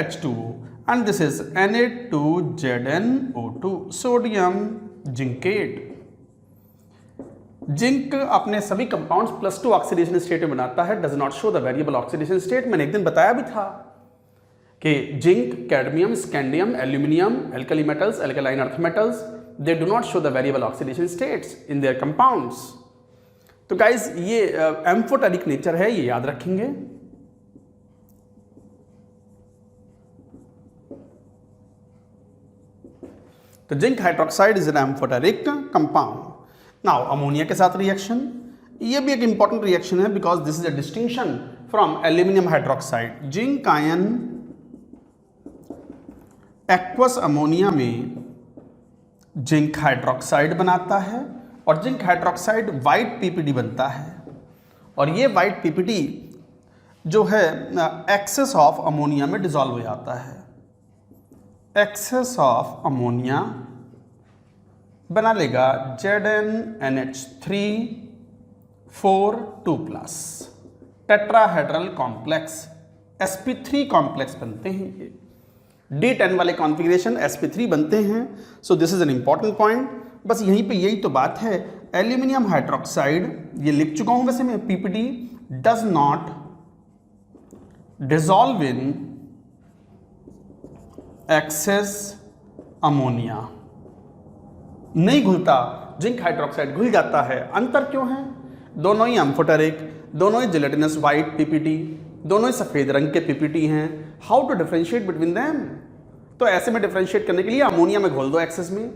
H2O and this is Na2ZnO2 sodium zincate. Zinc अपने सभी कंपाउंड्स +2 ऑक्सीडेशन स्टेट में बनाता है, does not show the variable oxidation state. मैंने एक दिन बताया भी था कि zinc, cadmium, scandium, aluminium, alkali metals, alkaline earth metals, they do not show the variable oxidation states in their compounds. तो गाइज ये एम्फोटेरिक नेचर है, ये याद रखेंगे. तो zinc hydroxide is an amphoteric compound. Now ammonia के साथ reaction, ये भी एक इंपॉर्टेंट रिएक्शन है because this is a distinction from aluminium hydroxide. Zinc ion aqueous ammonia में जिंक हाइड्रोक्साइड बनाता है और जिंक हाइड्रोक्साइड वाइट पीपीटी बनता है और ये वाइट पीपीटी जो है एक्सेस ऑफ अमोनिया में डिसॉल्व हो जाता है. एक्सेस ऑफ अमोनिया बना लेगा ZnNH3 4 2+ tetrahedral complex sp3 complex बनते हैं. ये D10 वाले कॉन्फ़िगरेशन sp3 बनते हैं. सो this is an important point. बस यहीं पे यही तो बात है. एल्यूमिनियम हाइड्रोक्साइड ये लिख चुका हूं वैसे मैं, PPT does not dissolve in excess ammonia. नहीं घुलता, जिंक हाइड्रोक्साइड घुल जाता है. अंतर क्यों है? दोनों ही एम्फोटेरिक, दोनों ही जिलेटिनस वाइट पीपीटी, दोनों ही सफ़ेद रंग के पीपीटी हैं. How to differentiate between them? तो ऐसे में डिफरेंशिएट करने के लिए अमोनिया में घोल दो एक्सेस में.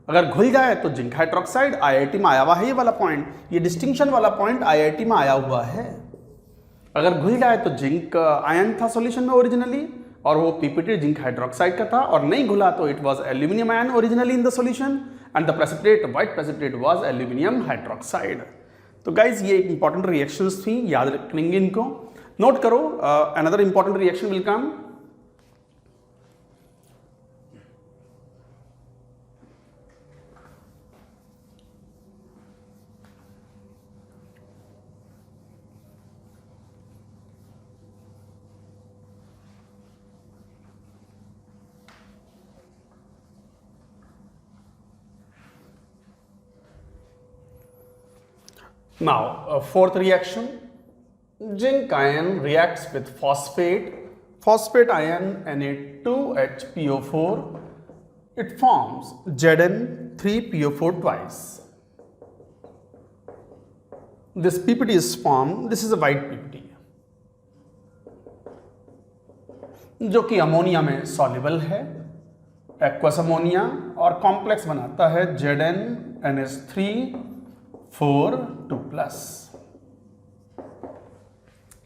अगर घुल जाए तो जिंक हाइड्रोक्साइड, आईआईटी में आया हुआ है ये वाला पॉइंट, ये डिस्टिंक्शन वाला पॉइंट आईआईटी में आया हुआ है. अगर घुल जाए तो जिंक आयन था सॉल्यूशन में ओरिजिनली और वो पीपीटी जिंक हाइड्रोक्साइड का था, और नहीं घुला तो it was aluminium ion originally in the solution and the precipitate, white precipitate was aluminium hydroxide. तो गाइज ये इंपॉर्टेंट रिएक्शंस थी, याद रखेंगे इनको, नोट करो. Another important reaction will come. Now, fourth reaction, zinc ion reacts with phosphate ion Na2HPO4. It forms Zn3PO4 twice. This PPT is formed, this is a white PPT, जो कि ammonia में soluble है, aqueous ammonia, और complex बनाता है ZnNH3 4 2+.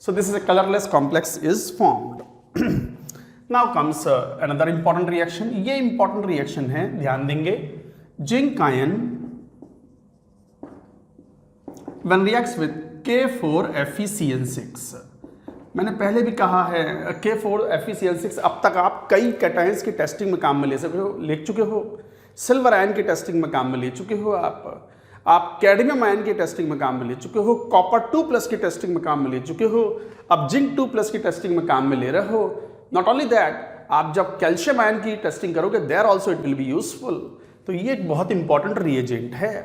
So this is a colorless complex is formed. Now comes another important reaction. ये important reaction है, ध्यान देंगे. Zinc ion when reacts with K4FeCN6. मैंने पहले भी कहा है K4FeCN6 अब तक आप कई कैटायंस की टेस्टिंग में काम में ले चुके हो. सिल्वर आयन की टेस्टिंग में काम में ले चुके हो आप कैडमियम आयन की टेस्टिंग में काम में ले चुके हो, कॉपर 2+ की टेस्टिंग में काम में ले चुके हो, अब जिंक 2+ की टेस्टिंग में काम में ले रहे हो. नॉट ओनली दैट, आप जब कैल्शियम आयन की टेस्टिंग करोगे there also it will be useful. तो ये एक बहुत इंपॉर्टेंट रिएजेंट है.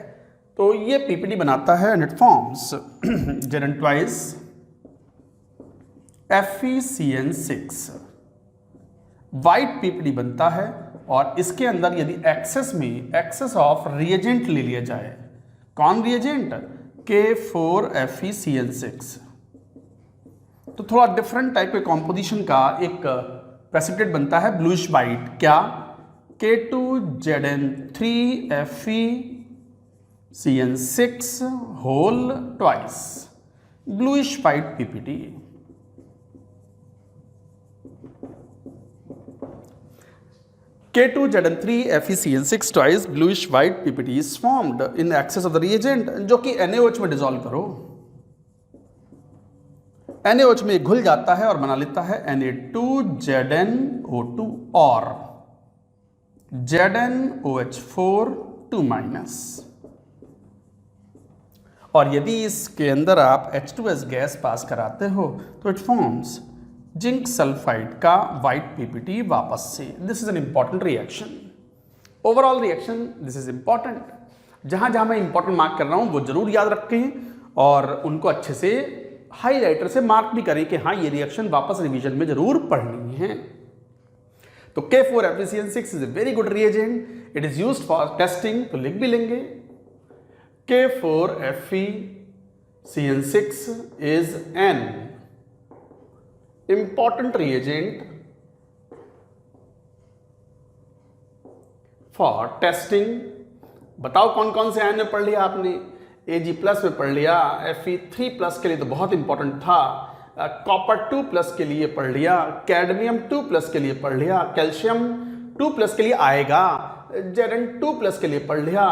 तो ये पीपीटी बनाता है and it forms Zn twice FeCN6. White PPT बनता है और इसके अंदर यदि एक्सेस ऑफ रिएजेंट ले लिया जाए, कौन रिएजेंट? K4FeCN6. तो थोड़ा डिफरेंट टाइप के कॉम्पोजिशन का एक प्रेसिपिटेट बनता है, ब्लूइश वाइट. क्या? K2Zn3FeCN6 whole twice, bluish white PPT. K2Zn3FeCN6 twice bluish white PPT is formed in excess of the reagent, जो कि NaOH में डिसॉल्व करो. NaOH में घुल जाता है और बना लेता है Na2ZnO2 और ZnOH4 2-. और यदि इसके अंदर आप H2S गैस पास कराते हो तो इट फॉर्म्स जिंक सल्फाइड का वाइट पीपीटी वापस से. This is an important reaction. Overall reaction this is important. जहां जहां मैं इंपॉर्टेंट मार्क कर रहा हूं वो जरूर याद रखें और उनको अच्छे से हाईलाइटर से मार्क भी करें कि हाँ ये रिएक्शन वापस रिवीजन में जरूर पढ़नी है. तो K4FeCN6 is a very good reagent. It is used for testing, तो लिख भी लेंगे. K4FeCN6 is an important reagent for testing. बताओ कौन कौन से आयन में पढ़ लिया आपने? Ag+ में पढ़ लिया, Fe3+ के लिए तो बहुत इंपॉर्टेंट था, कॉपर 2+ के लिए पढ़ लिया, कैडमियम 2+ के लिए पढ़ लिया, कैल्शियम 2+ के लिए आएगा, Zn2+ के लिए पढ़ लिया.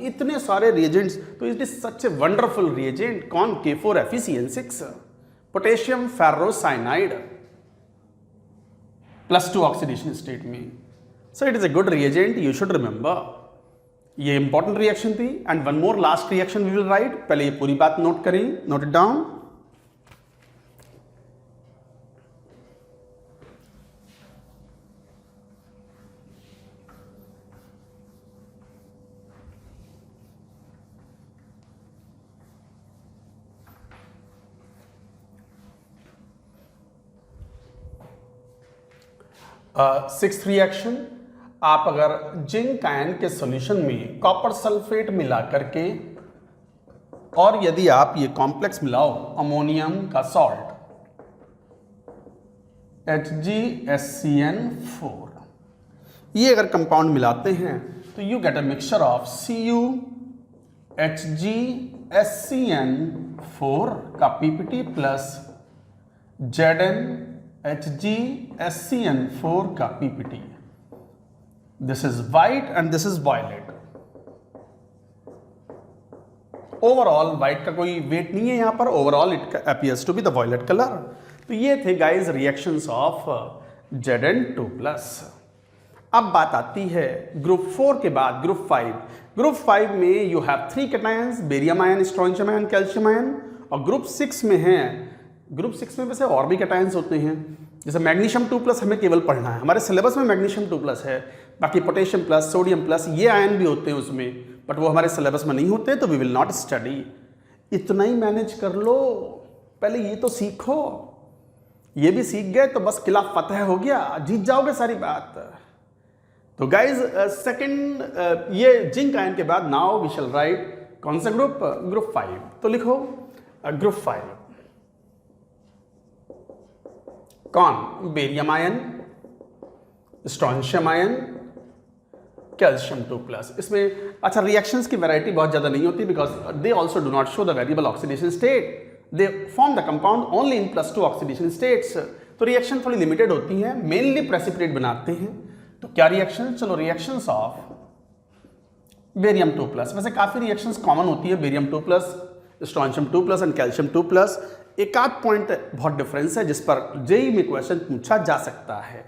इतने सारे रिएजेंट्स. तो it is such a wonderful reagent. कौन? K4FeCN6. Potassium ferrocyanide +2 oxidation state में. So it is a good reagent, you should remember. ये इंपॉर्टेंट रिएक्शन थी. And one more last reaction we will write. पहले ये पूरी बात note करें, note it down. Sixth reaction, आप अगर जिंक आयन के सॉल्यूशन में कॉपर सल्फेट मिला करके और यदि आप ये कॉम्प्लेक्स मिलाओ अमोनियम का सॉल्ट HgSCN4, ये अगर कंपाउंड मिलाते हैं तो you get a mixture of CuHgSCN4 का पीपीटी प्लस ZnHgSCN4 का PPT. This is white and this is violet. Overall white का कोई वेट नहीं है यहाँ पर, overall it appears to be the violet colour. तो ये थे गाइज रिएक्शंस ऑफ Zn2+। अब बात आती है ग्रुप 4 के बाद ग्रुप 5। ग्रुप 5 में you have 3 cations, barium ion, strontium ion, calcium ion. और ग्रुप 6 में है, ग्रुप 6 में वैसे और भी कैटायंस होते हैं, जैसे मैग्नीशियम 2+ हमें केवल पढ़ना है, हमारे सिलेबस में मैग्नीशियम 2+ है, बाकी पोटेशियम प्लस, सोडियम प्लस, ये आयन भी होते हैं उसमें, बट वो हमारे सिलेबस में नहीं होते, तो वी विल नॉट स्टडी। इतना ही मैनेज कर लो, पहले ये तो सीखो, ये भी सीख गए तो बस किला फतेह हो गया, जीत जाओगे सारी बात। तो गाइज सेकंड ये जिंक आयन के बाद नाउ वी शैल राइट कौन सा ग्रुप, ग्रुप 5। तो लिखो ग्रुप 5 कौन, barium ion, strontium ion, calcium 2+। इसमें अच्छा रिएक्शंस की वैरायटी बहुत ज़्यादा नहीं होती, because they also do not show the variable oxidation state, they form the compound only in +2 oxidation states. तो रिएक्शन थोड़ी लिमिटेड होती है, मेनली प्रेसिपिटेट बनाते हैं। तो क्या रिएक्शन, चलो रिएक्शंस ऑफ बेरियम 2+। वैसे काफ़ी रिएक्शंस कॉमन होती है, बेरियम 2+, स्ट्रोंशियम 2+ एंड कैल्शियम 2+। एक आध पॉइंट बहुत डिफरेंस है जिस पर जेईई में क्वेश्चन पूछा जा सकता है।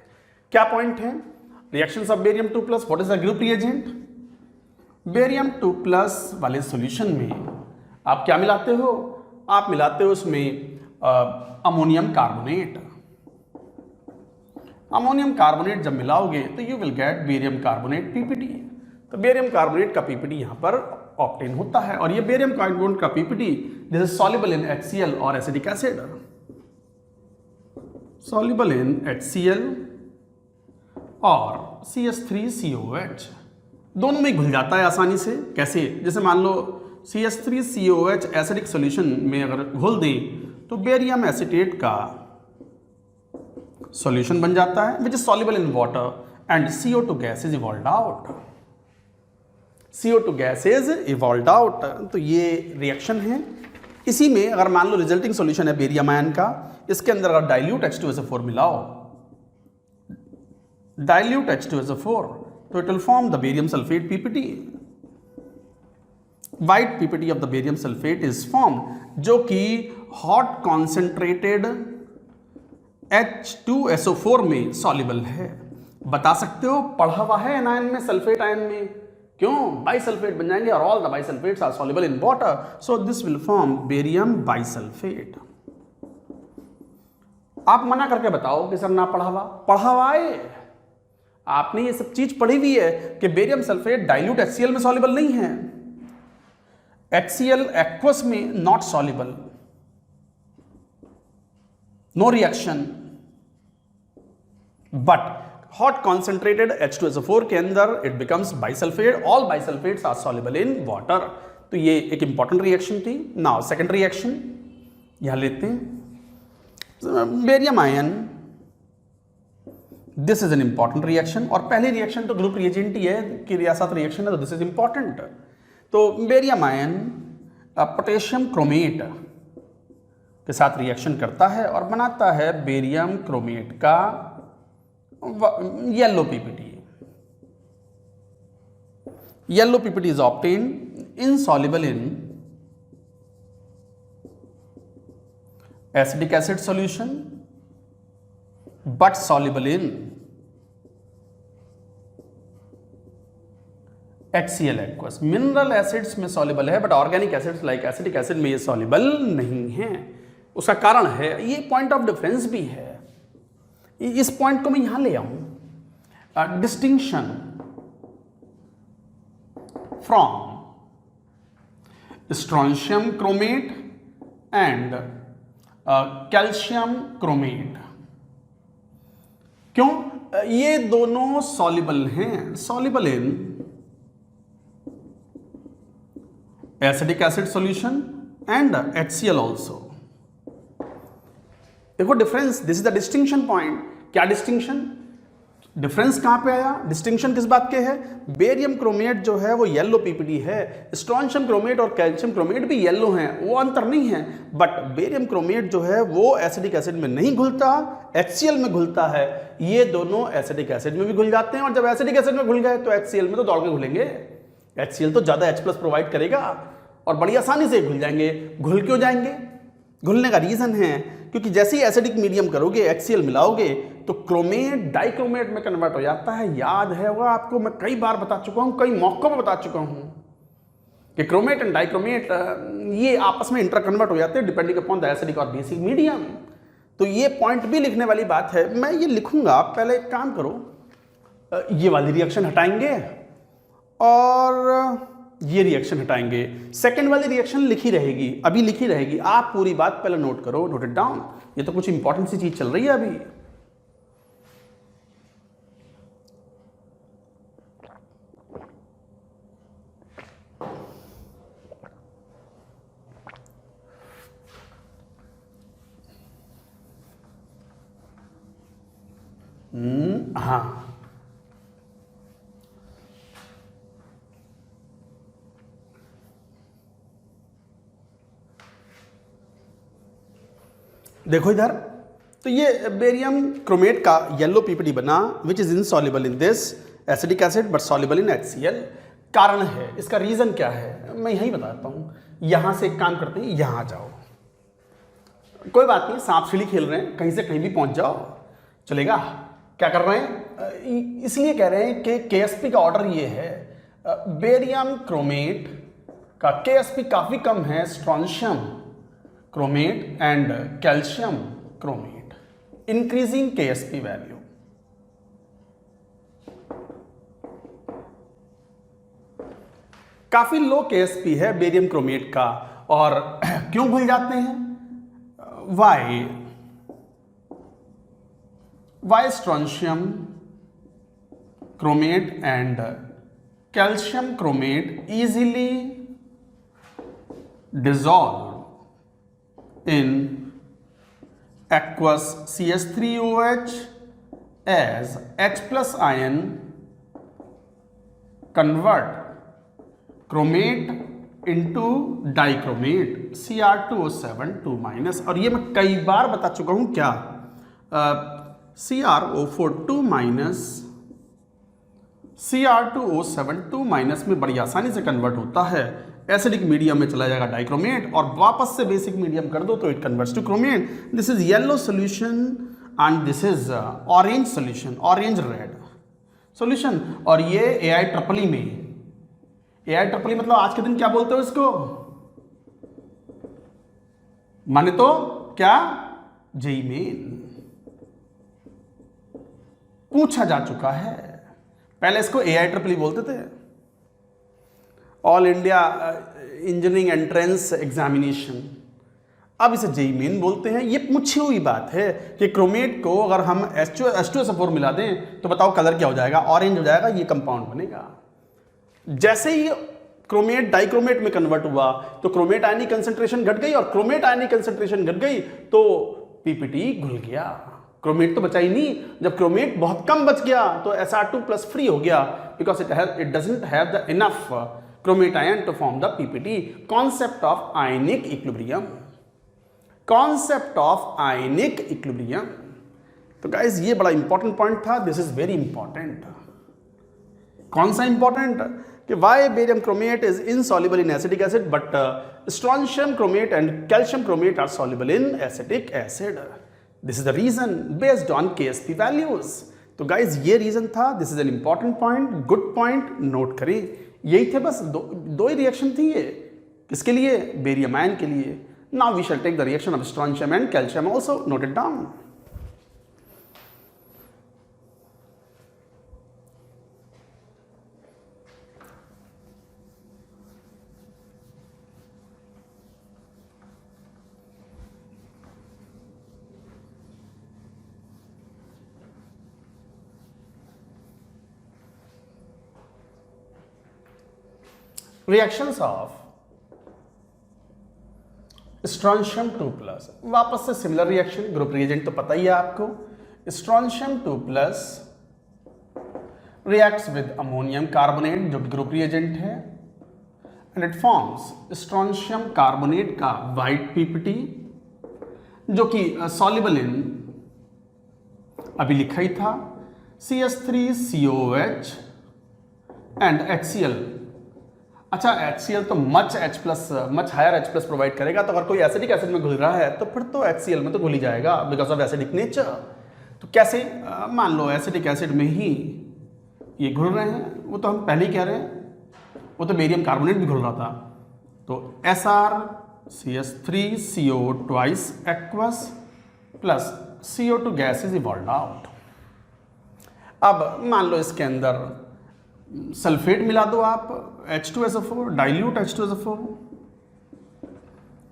क्या पॉइंट है, reactions of barium 2+, what is the group reagent. Barium 2+ वाले सॉल्यूशन में आप क्या मिलाते हो, आप मिलाते हो उसमें अमोनियम कार्बोनेट। अमोनियम कार्बोनेट जब मिलाओगे तो you will get barium carbonate PPT. तो बेरियम कार्बोनेट का पीपीटी यहाँ पर ऑब्टेन होता है, और ये बेरियम कार्बोनेट का PPT this is soluble in HCl और acetic acid, soluble in HCl और CH3COH, दोनों में घुल जाता है आसानी से। कैसे, जैसे मान लो CH3COH एसिडिक सॉल्यूशन में अगर घोल दें तो बेरियम एसीटेट का सॉल्यूशन बन जाता है, which is soluble in water and CO2 gas is evolved out. CO2 gas is evolved out. तो ये रिएक्शन है। इसी में अगर मान लो रिजल्टिंग सॉल्यूशन है बेरियम आयन का, इसके अंदर अगर डाइल्यूट H2SO4 मिलाओ, डाइल्यूट H2SO4, तो it will form the barium sulphate PPT। White PPT of the barium sulphate is form, जो कि हॉट कॉन्सेंट्रेटेड H2SO4 में सॉल्युबल है। बता सकते हो, पढ़ा हुआ है एनायन में, सल्फेट आयन में, क्यों बाइसल्फेट बन जाएंगे, और all the bisulphates are soluble in water, so this will form barium bisulphate. आप मना करके बताओ कि सर ना पढ़ा हुआ, पढ़ा हुआ है, आपने ये सब चीज पढ़ी हुई है कि बेरियम सल्फेट डाइल्यूट HCl में सॉल्युबल नहीं है, HCl एक्वस में not soluble, no reaction, but hot concentrated H2SO4 के अंदर it becomes bisulphate, all bisulphates are soluble in water. तो ये एक इंपॉर्टेंट रिएक्शन थी। नाउ सेकंड रिएक्शन यहां लेते हैं, barium ion, this is an important reaction, और पहली रिएक्शन तो ग्रुप रिएजेंट ही है कि रियासत रिएक्शन है, तो दिस इज इंपॉर्टेंट। तो बेरियम आयन पोटेशियम क्रोमेट के साथ रिएक्शन करता है और बनाता है बेरियम क्रोमेट का yellow PPT। Yellow PPT is obtained insoluble in acetic acid solution but soluble in HCl aqueous। Mineral acids में सॉल्युबल है, but organic acids like acetic acid में ये सॉल्युबल नहीं है। उसका कारण है, ये पॉइंट ऑफ डिफरेंस भी है, इस पॉइंट को मैं यहां ले आऊं, distinction from strontium chromate and calcium chromate. क्यों, ये दोनों सॉल्युबल हैं, soluble in acidic acid solution and HCl also. देखो difference, this is the distinction point. क्या डिस्टिंक्शन, डिफरेंस कहां पे आया, डिस्टिंक्शन किस बात के है, बेरियम क्रोमेट जो है वो येलो PPT है, स्ट्रोंशियम क्रोमेट और कैल्शियम क्रोमेट भी येलो हैं, वो अंतर नहीं है, बट बेरियम क्रोमेट जो है वो एसिडिक एसिड में नहीं घुलता, HCl में घुलता है। ये दोनों एसिडिक एसिड में भी घुल जाते हैं, और जब एसिडिक एसिड में घुल गए तो HCl में तो दौड़ के घुलेंगे, HCl तो ज्यादा H+ प्रोवाइड करेगा, और बड़ी आसानी से घुल जाएंगे। घुल क्यों जाएंगे? घुलने का रीज़न है क्योंकि जैसे ही एसिडिक मीडियम करोगे, HCl मिलाओगे, तो क्रोमेट डाइक्रोमेट में कन्वर्ट हो जाता है। याद है वो आपको, मैं कई बार बता चुका हूँ, कई मौक़ों पर बता चुका हूँ कि क्रोमेट एंड डाइक्रोमेट ये आपस में इंटर कन्वर्ट हो जाते हैं डिपेंडिंग अपॉन द एसिडिक और बेसिक मीडियम। तो ये पॉइंट भी लिखने वाली बात है, मैं ये लिखूंगा। पहले एक काम करो, ये वाली रिएक्शन हटाएंगे और ये रिएक्शन हटाएंगे। सेकेंड वाली रिएक्शन लिखी रहेगी, अभी लिखी रहेगी। आप पूरी बात पहले नोट करो, नोट इट डाउन। ये तो कुछ इंपॉर्टेंट सी चीज चल रही है अभी। हाँ, देखो इधर, तो ये बेरियम क्रोमेट का येलो पीपीटी बना which is insoluble in this acidic acid but soluble in HCl। कारण है, इसका रीजन क्या है मैं यही बताता हूं। यहां से एक काम करते हैं, यहां जाओ, कोई बात नहीं, सांप सीढ़ी खेल रहे हैं, कहीं से कहीं भी पहुंच जाओ, चलेगा। क्या कर रहे हैं? इसलिए कह रहे हैं कि KSP का ऑर्डर ये है, बेरियम क्रोमेट का KSP काफी कम है, strontium chromate and calcium chromate, increasing KSP value. काफी लो KSP है बेरियम क्रोमेट का। और क्यों भूल जाते हैं? Why strontium chromate and calcium chromate easily dissolve in aqueous CH3OH as H plus ion convert chromate into dichromate Cr2O7 2 minus। और ये मैं कई बार बता चुका हूं क्या, CrO4 2 minus Cr2O7 2 minus में बड़ी आसानी से कन्वर्ट होता है। एसिडिक मीडियम में चला जाएगा डाइक्रोमेट और वापस से बेसिक मीडियम कर दो तो it converts to chromate. This is yellow solution and this is orange solution, orange red solution. और ये AI में, AI मतलब आज के दिन क्या बोलते हो इसको? माने तो क्या, JEE मेन पूछा जा चुका है। पहले इसको AI बोलते थे, all India engineering entrance examination. अब इसे JEE मेन बोलते हैं। ये पूछी हुई बात है कि क्रोमेट को अगर हम H2SO4 मिला दें तो बताओ कलर क्या हो जाएगा? ऑरेंज हो जाएगा, ये कंपाउंड बनेगा। जैसे ही क्रोमेट डाइक्रोमेट में कन्वर्ट हुआ तो क्रोमेट आयनिक कंसंट्रेशन घट गई, और क्रोमेट आयनिक कंसंट्रेशन घट गई तो PPT घुल गया, क्रोमेट तो बचा ही नहीं। जब क्रोमेट बहुत कम बच गया तो Sr2+ फ्री हो गया, because it doesn't have the enough chromate ion to form the PPT। Concept of ionic equilibrium, concept of ionic equilibrium. तो गाइस ये बड़ा इंपॉर्टेंट पॉइंट था, दिस इज वेरी इंपॉर्टेंट। कौन सा इंपॉर्टेंट? कि why barium chromate is insoluble in acidic acid but strontium chromate and calcium chromate are soluble in acidic acid. This is the reason based on KSP values. तो guys ये reason था, this is an important point, good point, note करें। यही थे बस, दो ही reaction थी ये। किसके लिए? बेरियम आयन के लिए। Now we shall take the reaction of strontium and calcium also, note it down. Reactions of strontium 2+, वापस से सिमिलर रिएक्शन, ग्रुप रिएजेंट तो पता ही है आपको। Strontium 2+ reacts with ammonium carbonate जो ग्रुप रिएजेंट है, and it forms strontium carbonate का white PPT जो कि सॉल्युबल इन, अभी लिखा ही था, CH3COOH एंड HCl अच्छा HCl तो much higher H plus provide करेगा, तो अगर कोई एसिडिक एसिड में घुल रहा है तो फिर तो HCl में तो घुल ही जाएगा बिकॉज ऑफ एसिडिक नेचर। तो कैसे? मान लो एसिडिक एसिड में ही ये घुल रहे हैं, वो तो हम पहले ही कह रहे हैं, वो तो बेरियम कार्बोनेट भी घुल रहा था। तो SrCH3CO twice aqueous plus CO2 gas is evolve out. अब मान लो इसके अंदर सल्फेट मिला दो आप, H2SO4, डाइल्यूट H2SO4,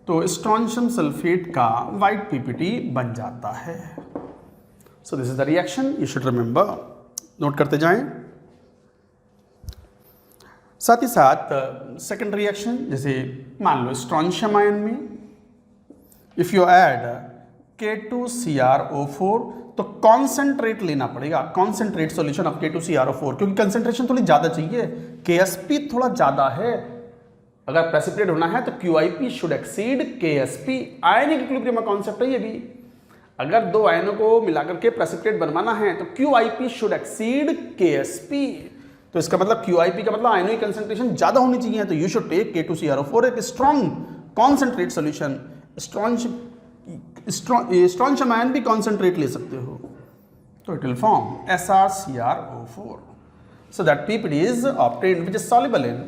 तो स्ट्रॉन्शियम सल्फेट का वाइट पीपीटी बन जाता है। So this is the reaction, you should remember, note करते जाएं। साथ ही साथ सेकेंड रिएक्शन, जैसे मान लो स्ट्रॉन्शियम आयन में इफ यू ऐड K2CrO4, तो कॉन्सेंट्रेट लेना पड़ेगा, कॉन्सेंट्रेट सॉल्यूशन ऑफ K2CrO4, क्योंकि कंसेंट्रेशन थोड़ी ज़्यादा चाहिए, KSP थोड़ा ज़्यादा है। अगर प्रेसिपिटेट होना है तो QIP should exceed KSP। Ionic equilibrium का कॉन्सेप्ट है ये भी। अगर दो आयनों को मिलाकर के प्रेसिपिटेट बनवाना है तो QIP शुड एक्सीड KSP। तो इसका मतलब QIP का मतलब आयनों की कंसेंट्रेशन ज़्यादा होनी चाहिए, तो यू शुड टेक K2CrO4, एक strong concentrate solution. Strontium ion भी कॉन्सेंट्रेट ले सकते हो, तो it will form SrCrO4, so that PPT is obtained which is soluble in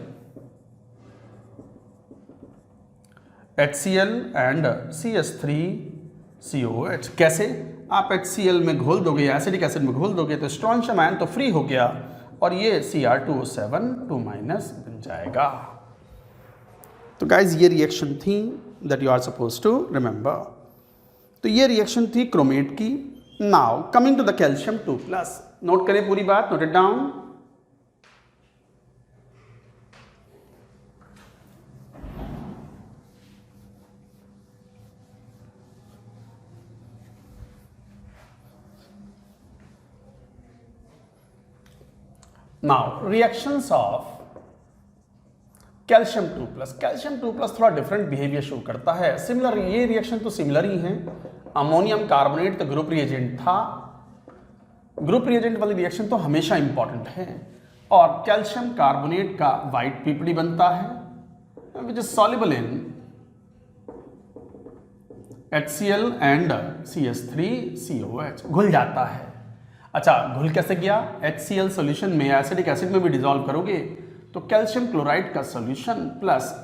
HCl and CH3COH। कैसे? आप HCl में घोल दोगे या एसिडिक एसिड में घोल दोगे तो स्ट्रॉन्शियम आयन तो फ्री हो गया और ये Cr2O7 2- बन जाएगा। तो गाइज ये रिएक्शन थी that you are suppose to remember. तो ये रिएक्शन थी क्रोमेट की। Now coming to the calcium 2+, note करें पूरी बात, note it down. Now reactions of calcium 2+। Calcium 2+ थोड़ा डिफरेंट बिहेवियर शो करता है। सिमिलर, ये रिएक्शन तो सिमिलर ही है। अमोनियम कार्बोनेट तो ग्रुप रिएजेंट था, ग्रुप रिएजेंट वाली रिएक्शन तो हमेशा इंपॉर्टेंट है। और कैल्शियम कार्बोनेट का वाइट पीपीडी बनता है which is soluble in HCl and CH3COH, घुल जाता है। अच्छा, घुल कैसे गया? HCl सॉल्यूशन में एसिडिक एसिड में भी डिसॉल्व करोगे तो कैल्शियम क्लोराइड का solution plus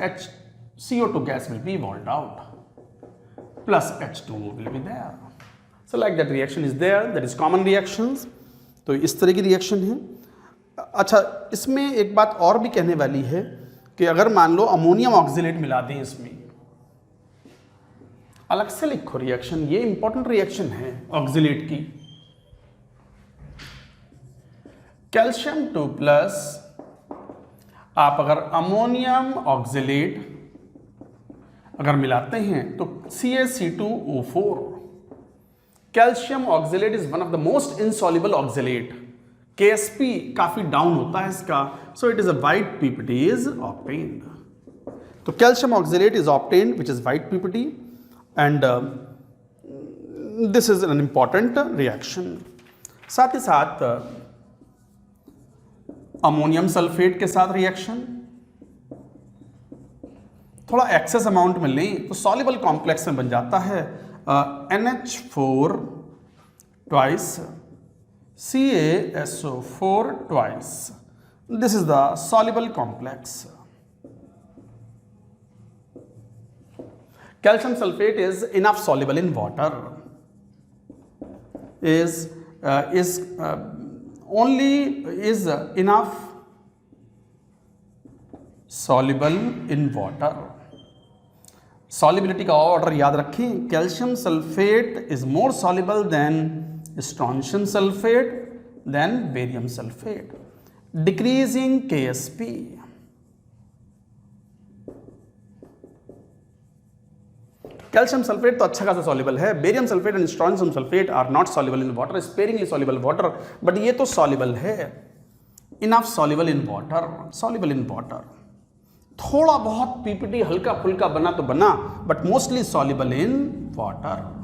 CO2 gas will be evolved out plus H2O will be there. So like that reaction is there, that is common reactions. तो इस तरह की रिएक्शन है। अच्छा, इसमें एक बात और भी कहने वाली है कि अगर मान लो अमोनियम ऑक्सिलेट मिला दें इसमें, अलग से लिखो रिएक्शन, ये इंपॉर्टेंट रिएक्शन है ऑक्सिलेट की। कैल्शियम 2+, आप अगर अमोनियम ऑक्सिलेट अगर मिलाते हैं तो CaC2O4, calcium oxalate is one of the most insoluble oxalate, KSP काफी डाउन होता है इसका, so it is a white PPT is obtained. तो calcium oxalate is obtained which is white PPT and this is an important reaction. साथ ही साथ ammonium sulphate के साथ रिएक्शन थोड़ा एक्सेस अमाउंट में लें तो सॉल्युबल कॉम्प्लेक्स में बन जाता है NH4 twice CaSO4 twice. This is the soluble complex. Calcium sulphate is enough soluble in water, is enough soluble in water। solubility का ऑर्डर याद रखें, calcium sulphate is more soluble then strontium sulphate then barium sulphate, decreasing KSP। Calcium sulphate तो अच्छा खासा soluble है, barium sulphate and strontium sulphate are not soluble in water, sparingly soluble water, but ये तो soluble है, enough soluble in water, soluble in water. थोड़ा बहुत PPT हल्का फुल्का बना तो बना, but mostly soluble in water.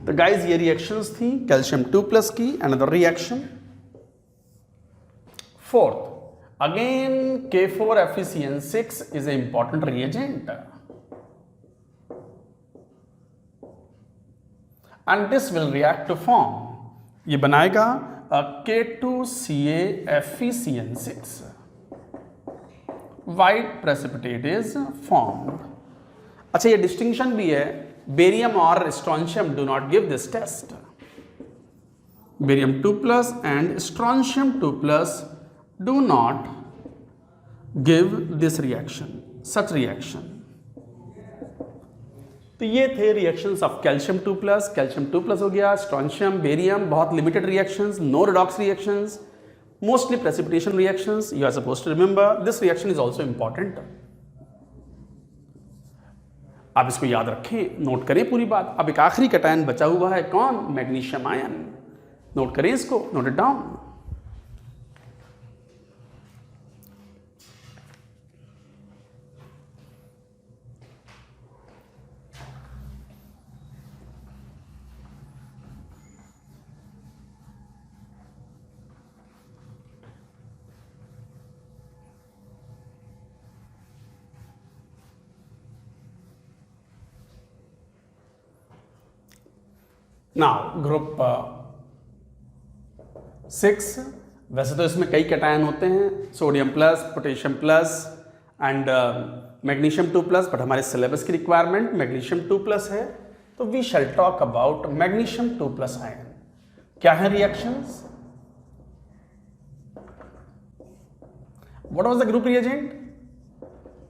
तो गाइज ये रिएक्शंस थी कैल्शियम 2+ की। Another reaction, fourth Again, K4FeCN6 is an important reagent, and this will react to form. ये बनाएगा K2CaFeCN6. White precipitate is formed. अच्छा, ये डिस्टिंक्शन भी है, बेरियम और strontium do not give this test. Barium 2+ and strontium 2+ do not give this reaction, such reaction. तो ये थे रिएक्शंस ऑफ कैल्शियम 2+ हो गया, स्ट्रोंशियम, बेरियम, बहुत limited reactions, no redox reactions, mostly precipitation reactions. You are supposed to remember this reaction is also important. आप इसको याद रखें, नोट करें पूरी बात. अब एक आखिरी कैटायन बचा हुआ है, कौन? Magnesium ion. नोट करें इसको, note it down. Now group 6, वैसे तो इसमें कई कैटायन होते हैं, sodium plus, potassium plus and magnesium 2+, but हमारे सिलेबस की रिक्वायरमेंट मैग्नीशियम 2+ है, तो we shall talk about magnesium 2+ ion. क्या है reactions? What was the group reagent?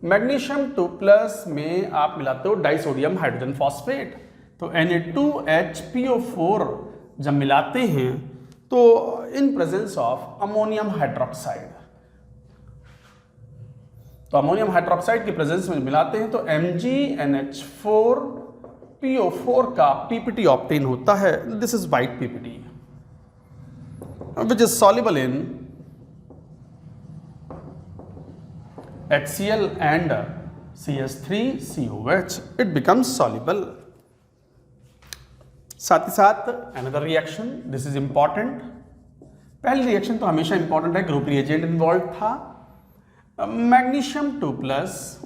Magnesium 2+ में आप मिलाते हो डाइसोडियम हाइड्रोजन फॉस्फेट. तो Na2HPO4 जब मिलाते हैं तो इन प्रेजेंस ऑफ अमोनियम हाइड्रोक्साइड, तो अमोनियम हाइड्रोक्साइड की प्रेजेंस में मिलाते हैं तो MgNH4PO4 का PPT ऑब्टेन होता है. This is white PPT which is soluble in HCl and CS3COH. It becomes soluble. साथ ही साथ another reaction, this is important. पहली रिएक्शन तो हमेशा इंपॉर्टेंट है, ग्रुप रिएजेंट इन्वॉल्व था. Magnesium 2+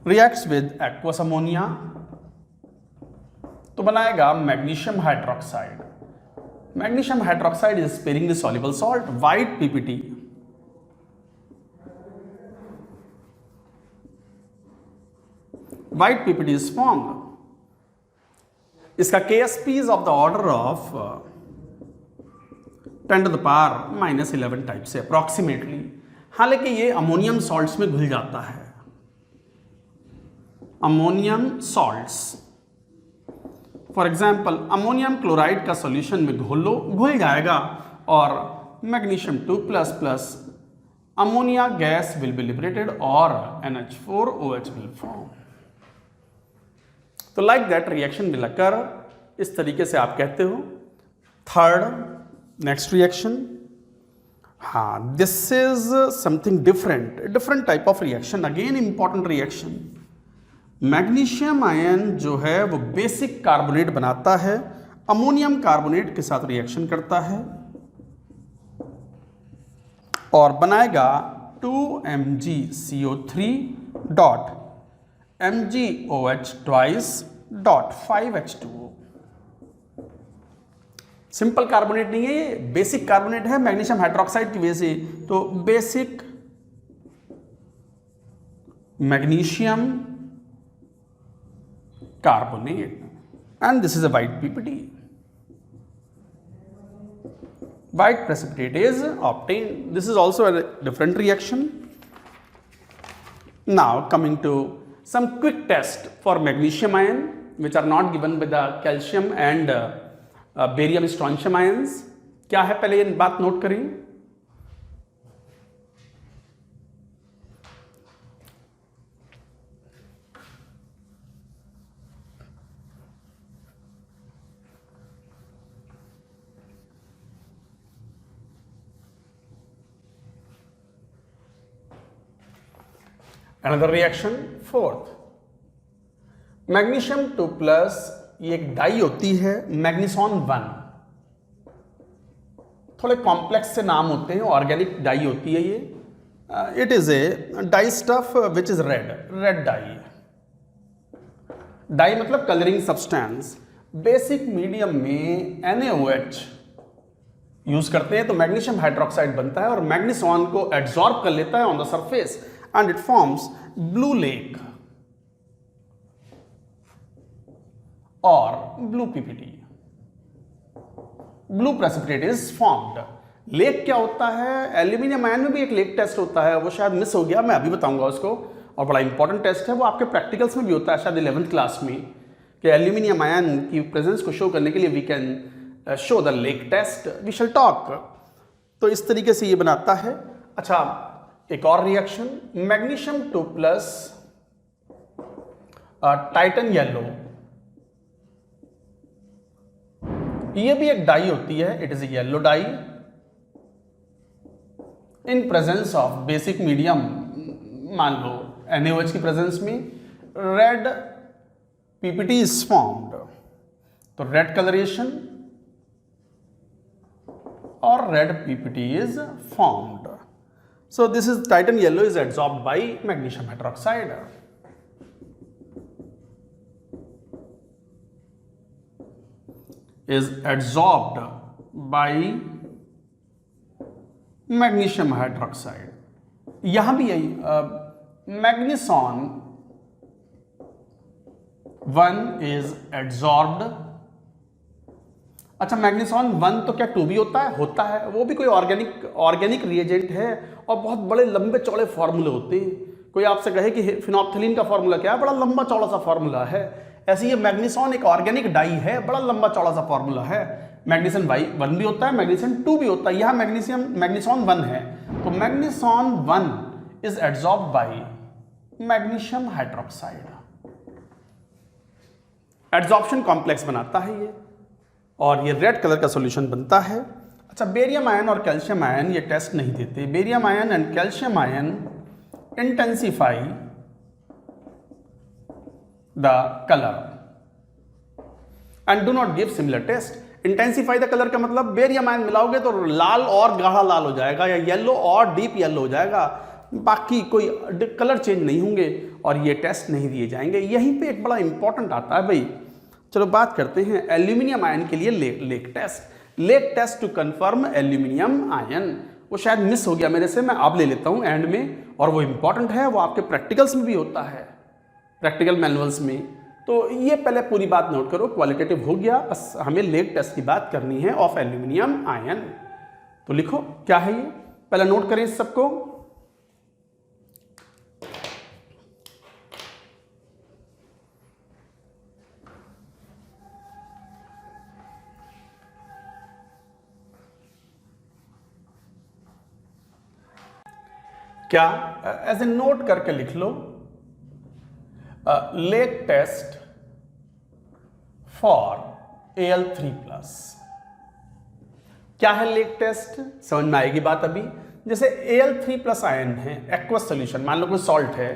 reacts with aqueous ammonia, तो बनाएगा magnesium hydroxide. Magnesium hydroxide is sparing the soluble salt, white PPT. White PPT is formed. इसका KSP is of the order of 10⁻⁻11 type से approximately. हालांकि ये ammonium salts में घुल जाता है. Ammonium salts, for example ammonium chloride का solution में घुल जाएगा और magnesium 2++ ammonia gas will B liberated और NH4OH विल फॉर्म. तो like that reaction will occur. इस तरीके से आप कहते हो. थर्ड, नेक्स्ट रिएक्शन, हाँ, this is something different type of reaction. Again important reaction. Magnesium ion जो है वो बेसिक कार्बोनेट बनाता है, अमोनियम कार्बोनेट के साथ रिएक्शन करता है और बनाएगा 2MgCO3 dot MgOH twice dot 5H2O. Simple carbonate नहीं है ये, बेसिक कार्बोनेट है मैग्नीशियम हाइड्रोक्साइड की वजह से. तो basic magnesium carbonate and this is a white PPT. White precipitate is obtained. This is also a different reaction. Now coming to some quick test for magnesium ion which are not given by the calcium and barium strontium ions. क्या है पहले ये बात note करें. Another reaction, fourth, magnesium 2+, ये एक dye होती है मैग्नीसॉन 1. थोड़े कॉम्प्लेक्स से नाम होते हैं, ऑर्गेनिक डाई होती है ये। It is a dye stuff which is red dye. Dye मतलब कलरिंग सब्सटेंस। बेसिक मीडियम में NaOH यूज करते हैं तो मैग्नीशियम हाइड्रोक्साइड बनता है और मैग्नीसॉन को एब्जॉर्ब कर लेता है on the surface and it forms blue lake और blue PPT. Blue precipitate is formed. Lake क्या होता है? एल्यूमिनियम आयन में भी एक लेक टेस्ट होता है, वो शायद मिस हो गया, मैं अभी बताऊंगा उसको, और बड़ा इंपॉर्टेंट टेस्ट है, वो आपके प्रैक्टिकल्स में भी होता है शायद 11th क्लास में, कि एल्यूमिनियम आयन की प्रेजेंस को शो करने के लिए we can show the lake test, we shall talk. तो इस तरीके से ये बनाता है। अच्छा, एक और reaction, magnesium 2 plus titan yellow, ये भी एक डाई होती है, it is a yellow dye in presence of basic medium, मान लो NaOH की प्रेजेंस में रेड पीपीटी इज फॉर्म्ड, तो रेड कलरेशन और red PPT is formed. So this is titan yellow is absorbed by magnesium hydroxide. is adsorbed by magnesium hydroxide. यहां भी यही मैग्नीसॉन 1 is adsorbed. अच्छा, मैग्नीसॉन 1 तो क्या 2 भी होता है? होता है, वो भी कोई ऑर्गेनिक रिएजेंट है और बहुत बड़े लंबे चौड़े फॉर्मूले होते हैं। कोई आपसे कहे कि फिनोप्थिलीन का फॉर्मूला क्या है, बड़ा लंबा चौड़ा सा फॉर्मूला है, ऐसे ये मैग्नीसॉन एक ऑर्गेनिक डाई है, बड़ा लंबा चौड़ा सा फॉर्मूला है। मैग्नीशियम 1 भी होता है, मैग्नीशियम 2 भी होता है, यहां मैग्नीसॉन 1 है, तो magneson 1 is adsorbed by magnesium hydroxide. Adsorption complex बनाता है ये, और ये रेड कलर का सॉल्यूशन बनता है। अच्छा, बेरियम आयन और कैल्शियम आयन ये टेस्ट नहीं देते। Barium ion and calcium ion intensify the color and do not give similar test. Intensify the colour का मतलब बेरियम आयन मिलाओगे तो लाल और गाढ़ा लाल हो जाएगा या येलो और डीप येलो हो जाएगा, बाकी कोई कलर चेंज नहीं होंगे और ये टेस्ट नहीं दिए जाएंगे। यहीं पे एक बड़ा इंपॉर्टेंट आता है भाई। चलो बात करते हैं एल्यूमिनियम आयन के लिए lake test. Lake test to confirm aluminium ion, वो शायद मिस हो गया मेरे से, मैं अब ले लेता हूं एंड में, और वो इंपॉर्टेंट है, वो आपके प्रैक्टिकल्स में भी होता है, प्रैक्टिकल मैनुअल्स में। तो ये पहले पूरी बात नोट करो, क्वालिटेटिव हो गया, बस हमें लेक टेस्ट की बात करनी है ऑफ एल्यूमिनियम आयन। तो लिखो क्या है ये, पहले नोट करें इस सबको। क्या एज ए नोट करके लिख लो, लेक टेस्ट फॉर Al3+। क्या है लेक टेस्ट, समझ में आएगी बात अभी। जैसे Al3+ आयन है, एक्वस सोल्यूशन, मान लो कोई सॉल्ट है,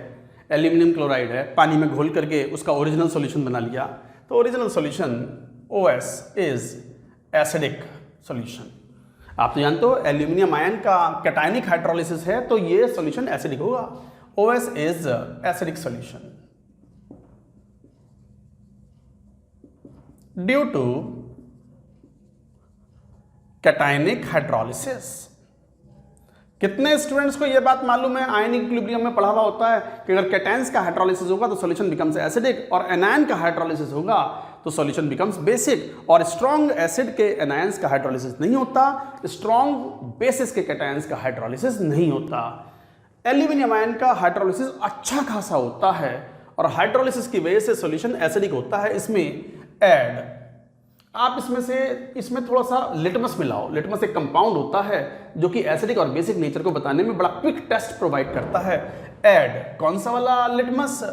एल्यूमिनियम क्लोराइड है, पानी में घोल करके उसका ओरिजिनल सॉल्यूशन बना लिया, तो original solution OS is acidic solution. आप तो जानते हो एल्यूमिनियम आयन का कैटायनिक हाइड्रोलिसिस है, तो ये सॉल्यूशन एसिडिक होगा, OS is acidic solution. Due to cationic hydrolysis. कितने स्टूडेंट्स को यह बात मालूम है, आयनिक इक्विलिब्रियम में पढ़ा हुआ होता है कि अगर कैटायंस का हाइड्रोलिसिस होगा तो सॉल्यूशन बिकम्स एसिडिक, और एनायन का हाइड्रोलिसिस होगा तो सॉल्यूशन बिकम्स बेसिक। और स्ट्रॉन्ग एसिड के एनायंस का हाइड्रोलिसिस नहीं होता, स्ट्रॉन्ग बेसिस के कैटायंस का हाइड्रोलिसिस नहीं होता। एल्यूमिनियम आयन का हाइड्रोलिसिस अच्छा खासा होता है और हाइड्रोलिसिस की वजह से सॉल्यूशन एसिडिक होता है। इसमें ऐड आप इसमें थोड़ा सा लिटमस मिलाओ। लिटमस एक कंपाउंड होता है जो कि एसिडिक और बेसिक नेचर को बताने में बड़ा क्विक टेस्ट प्रोवाइड करता है। ऐड कौन सा वाला लिटमस,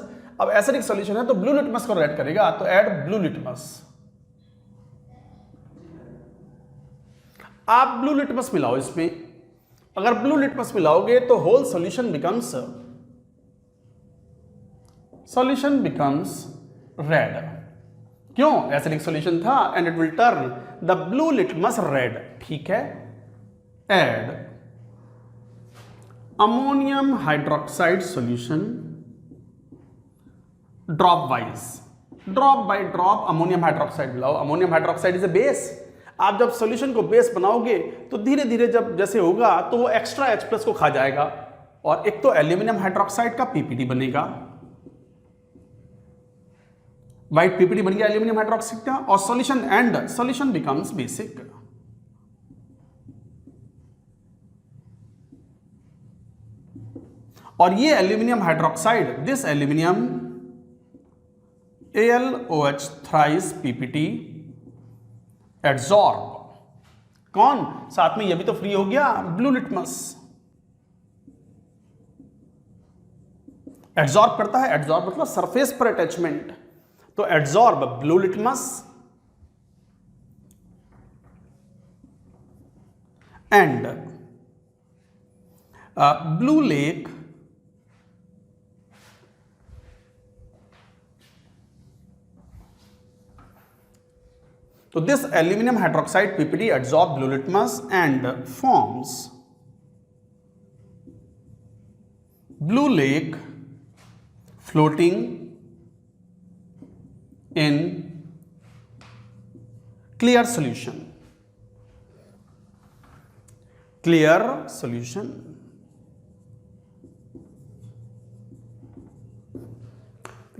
अब एसिडिक सॉल्यूशन है तो ब्लू लिटमस को ऐड करेगा, तो ऐड ब्लू लिटमस। आप ब्लू लिटमस मिलाओ इसमें, अगर ब्लू लिटमस मिलाओगे तो होल सॉल्यूशन बिकम्स रेड। क्यों? एसिडिक सॉल्यूशन था and it will turn the blue litmus red. ठीक है, add ammonium hydroxide solution drop wise, drop by drop ammonium hydroxide मिलाओ। Ammonium hydroxide is a base. आप जब solution को base बनाओगे तो धीरे धीरे जब जैसे होगा तो वो एक्स्ट्रा H+ को खा जाएगा और एक तो एल्यूमिनियम हाइड्रोक्साइड का PPT बनेगा, वाइट PPT बन गया एल्यूमिनियम हाइड्रोक्साइड का, और सॉल्यूशन बिकम्स बेसिक। और ये aluminium hydroxide, this aluminium AlOH thrice PPT adsorb, कौन साथ में ये भी तो फ्री हो गया, ब्लू लिटमस एड्सॉर्ब करता है। एड्सॉर्ब मतलब सरफेस पर अटैचमेंट, तो adsorb blue litmus and blue lake So this aluminum hydroxide PPT adsorbs blue litmus and forms blue lake floating in clear solution. Clear solution.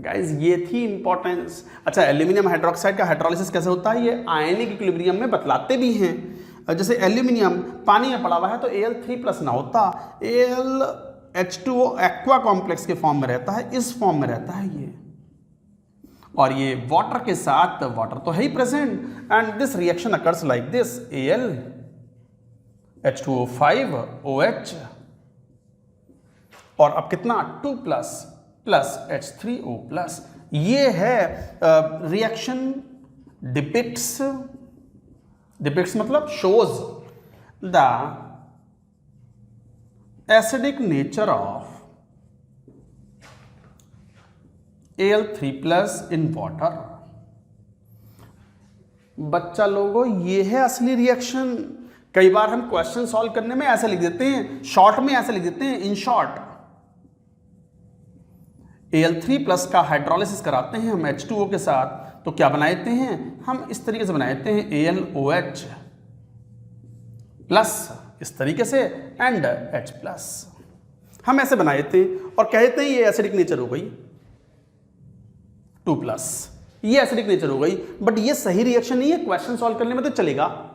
Guys ये थी importance. अच्छा, aluminium hydroxide का hydrolysis कैसे होता है ये आयनिक इक्विलिब्रियम में बतलाते भी हैं। जैसे एल्यूमिनियम पानी में पड़ा हुआ है तो Al3+ ना होता, AlH2O एक्वा कॉम्प्लेक्स के फॉर्म में रहता है, इस फॉर्म में रहता है ये, और ये वाटर के साथ, वाटर तो है ही present, and this reaction occurs like this, AlH2O5OH, और अब कितना 2+ H3O+। ये है रिएक्शन डिपिक्ट्स मतलब shows the acidic nature of Al3+ in water. बच्चा लोगों, ये है असली रिएक्शन। कई बार हम क्वेश्चन सॉल्व करने में ऐसे लिख देते हैं, शॉर्ट में ऐसे लिख देते हैं, इन शॉर्ट Al3+ का हाइड्रोलिसिस कराते हैं हम H2O के साथ, तो क्या बनाते हैं हम, इस तरीके से बनाते हैं AlOH प्लस इस तरीके से एंड H+, हम ऐसे बनाते हैं और कहते हैं ये एसिडिक नेचर हो गई 2+, ये एसिडिक नेचर हो गई। बट ये सही रिएक्शन नहीं है, क्वेश्चन सॉल्व करने में तो चलेगा,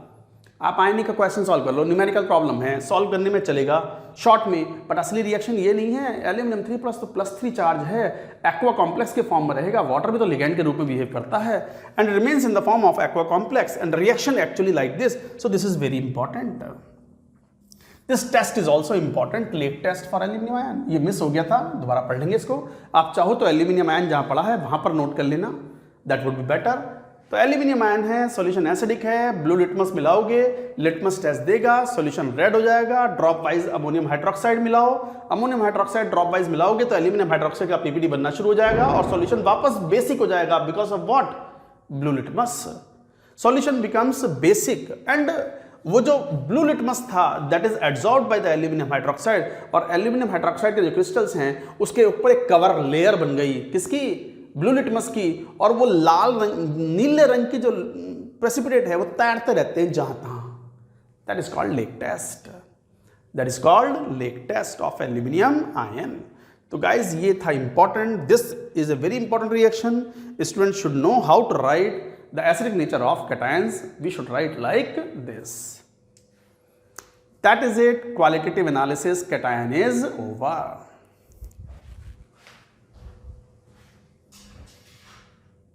आप आयनिक का क्वेश्चन सॉल्व कर लो, न्यूमेरिकल प्रॉब्लम है, सॉल्व करने में चलेगा शॉर्ट में, बट असली रिएक्शन ये नहीं है। एल्यूमिनियम 3+ तो +3 चार्ज है, एक्वा कॉम्प्लेक्स के फॉर्म में रहेगा, वाटर भी तो लिगैंड के रूप में बिहेव करता है, and remains in the form of aqua complex and reaction actually like this. So this is very important. This test is also important, lake test for aluminium ion. ये miss हो गया था, दोबारा पढ़ लेंगे इसको। आप चाहो तो एल्यूमिनियम आयन जहां पढ़ा है वहां पर नोट कर लेना, दैट वुड बी बेटर। तो एल्यूमिनियम आयन है, सॉल्यूशन एसिडिक है, ब्लू लिटमस मिलाओगे, लिटमस टेस्ट देगा, सॉल्यूशन रेड हो जाएगा, ड्रॉप वाइज अमोनियम हाइड्रोक्साइड मिलाओ, अमोनियम हाइड्रोक्साइड ड्रॉप वाइज मिलाओगे तो एल्यूमिनियम हाइड्रोक्साइड का PPT बनना शुरू हो जाएगा और सॉल्यूशन वापस बेसिक हो जाएगा, because of what, blue litmus. Solution becomes basic, and वो जो ब्लू लिटमस था that is adsorbed by the aluminium hydroxide, और एल्यूमिनियम हाइड्रोक्साइड के जो क्रिस्टल्स हैं उसके ऊपर एक कवर लेयर बन गई, किसकी, ब्लू लिटमस की, और वो लाल रंग, नीले रंग की जो प्रेसिपिटेट है वो तैरते रहते हैं जहां तहां। That is called lake test, that is called lake test of aluminium ion. तो गाइज ये था important, this is a very important reaction. Student should know how to write the acidic nature of cations. We should write like this. That is it. Qualitative analysis cation is over.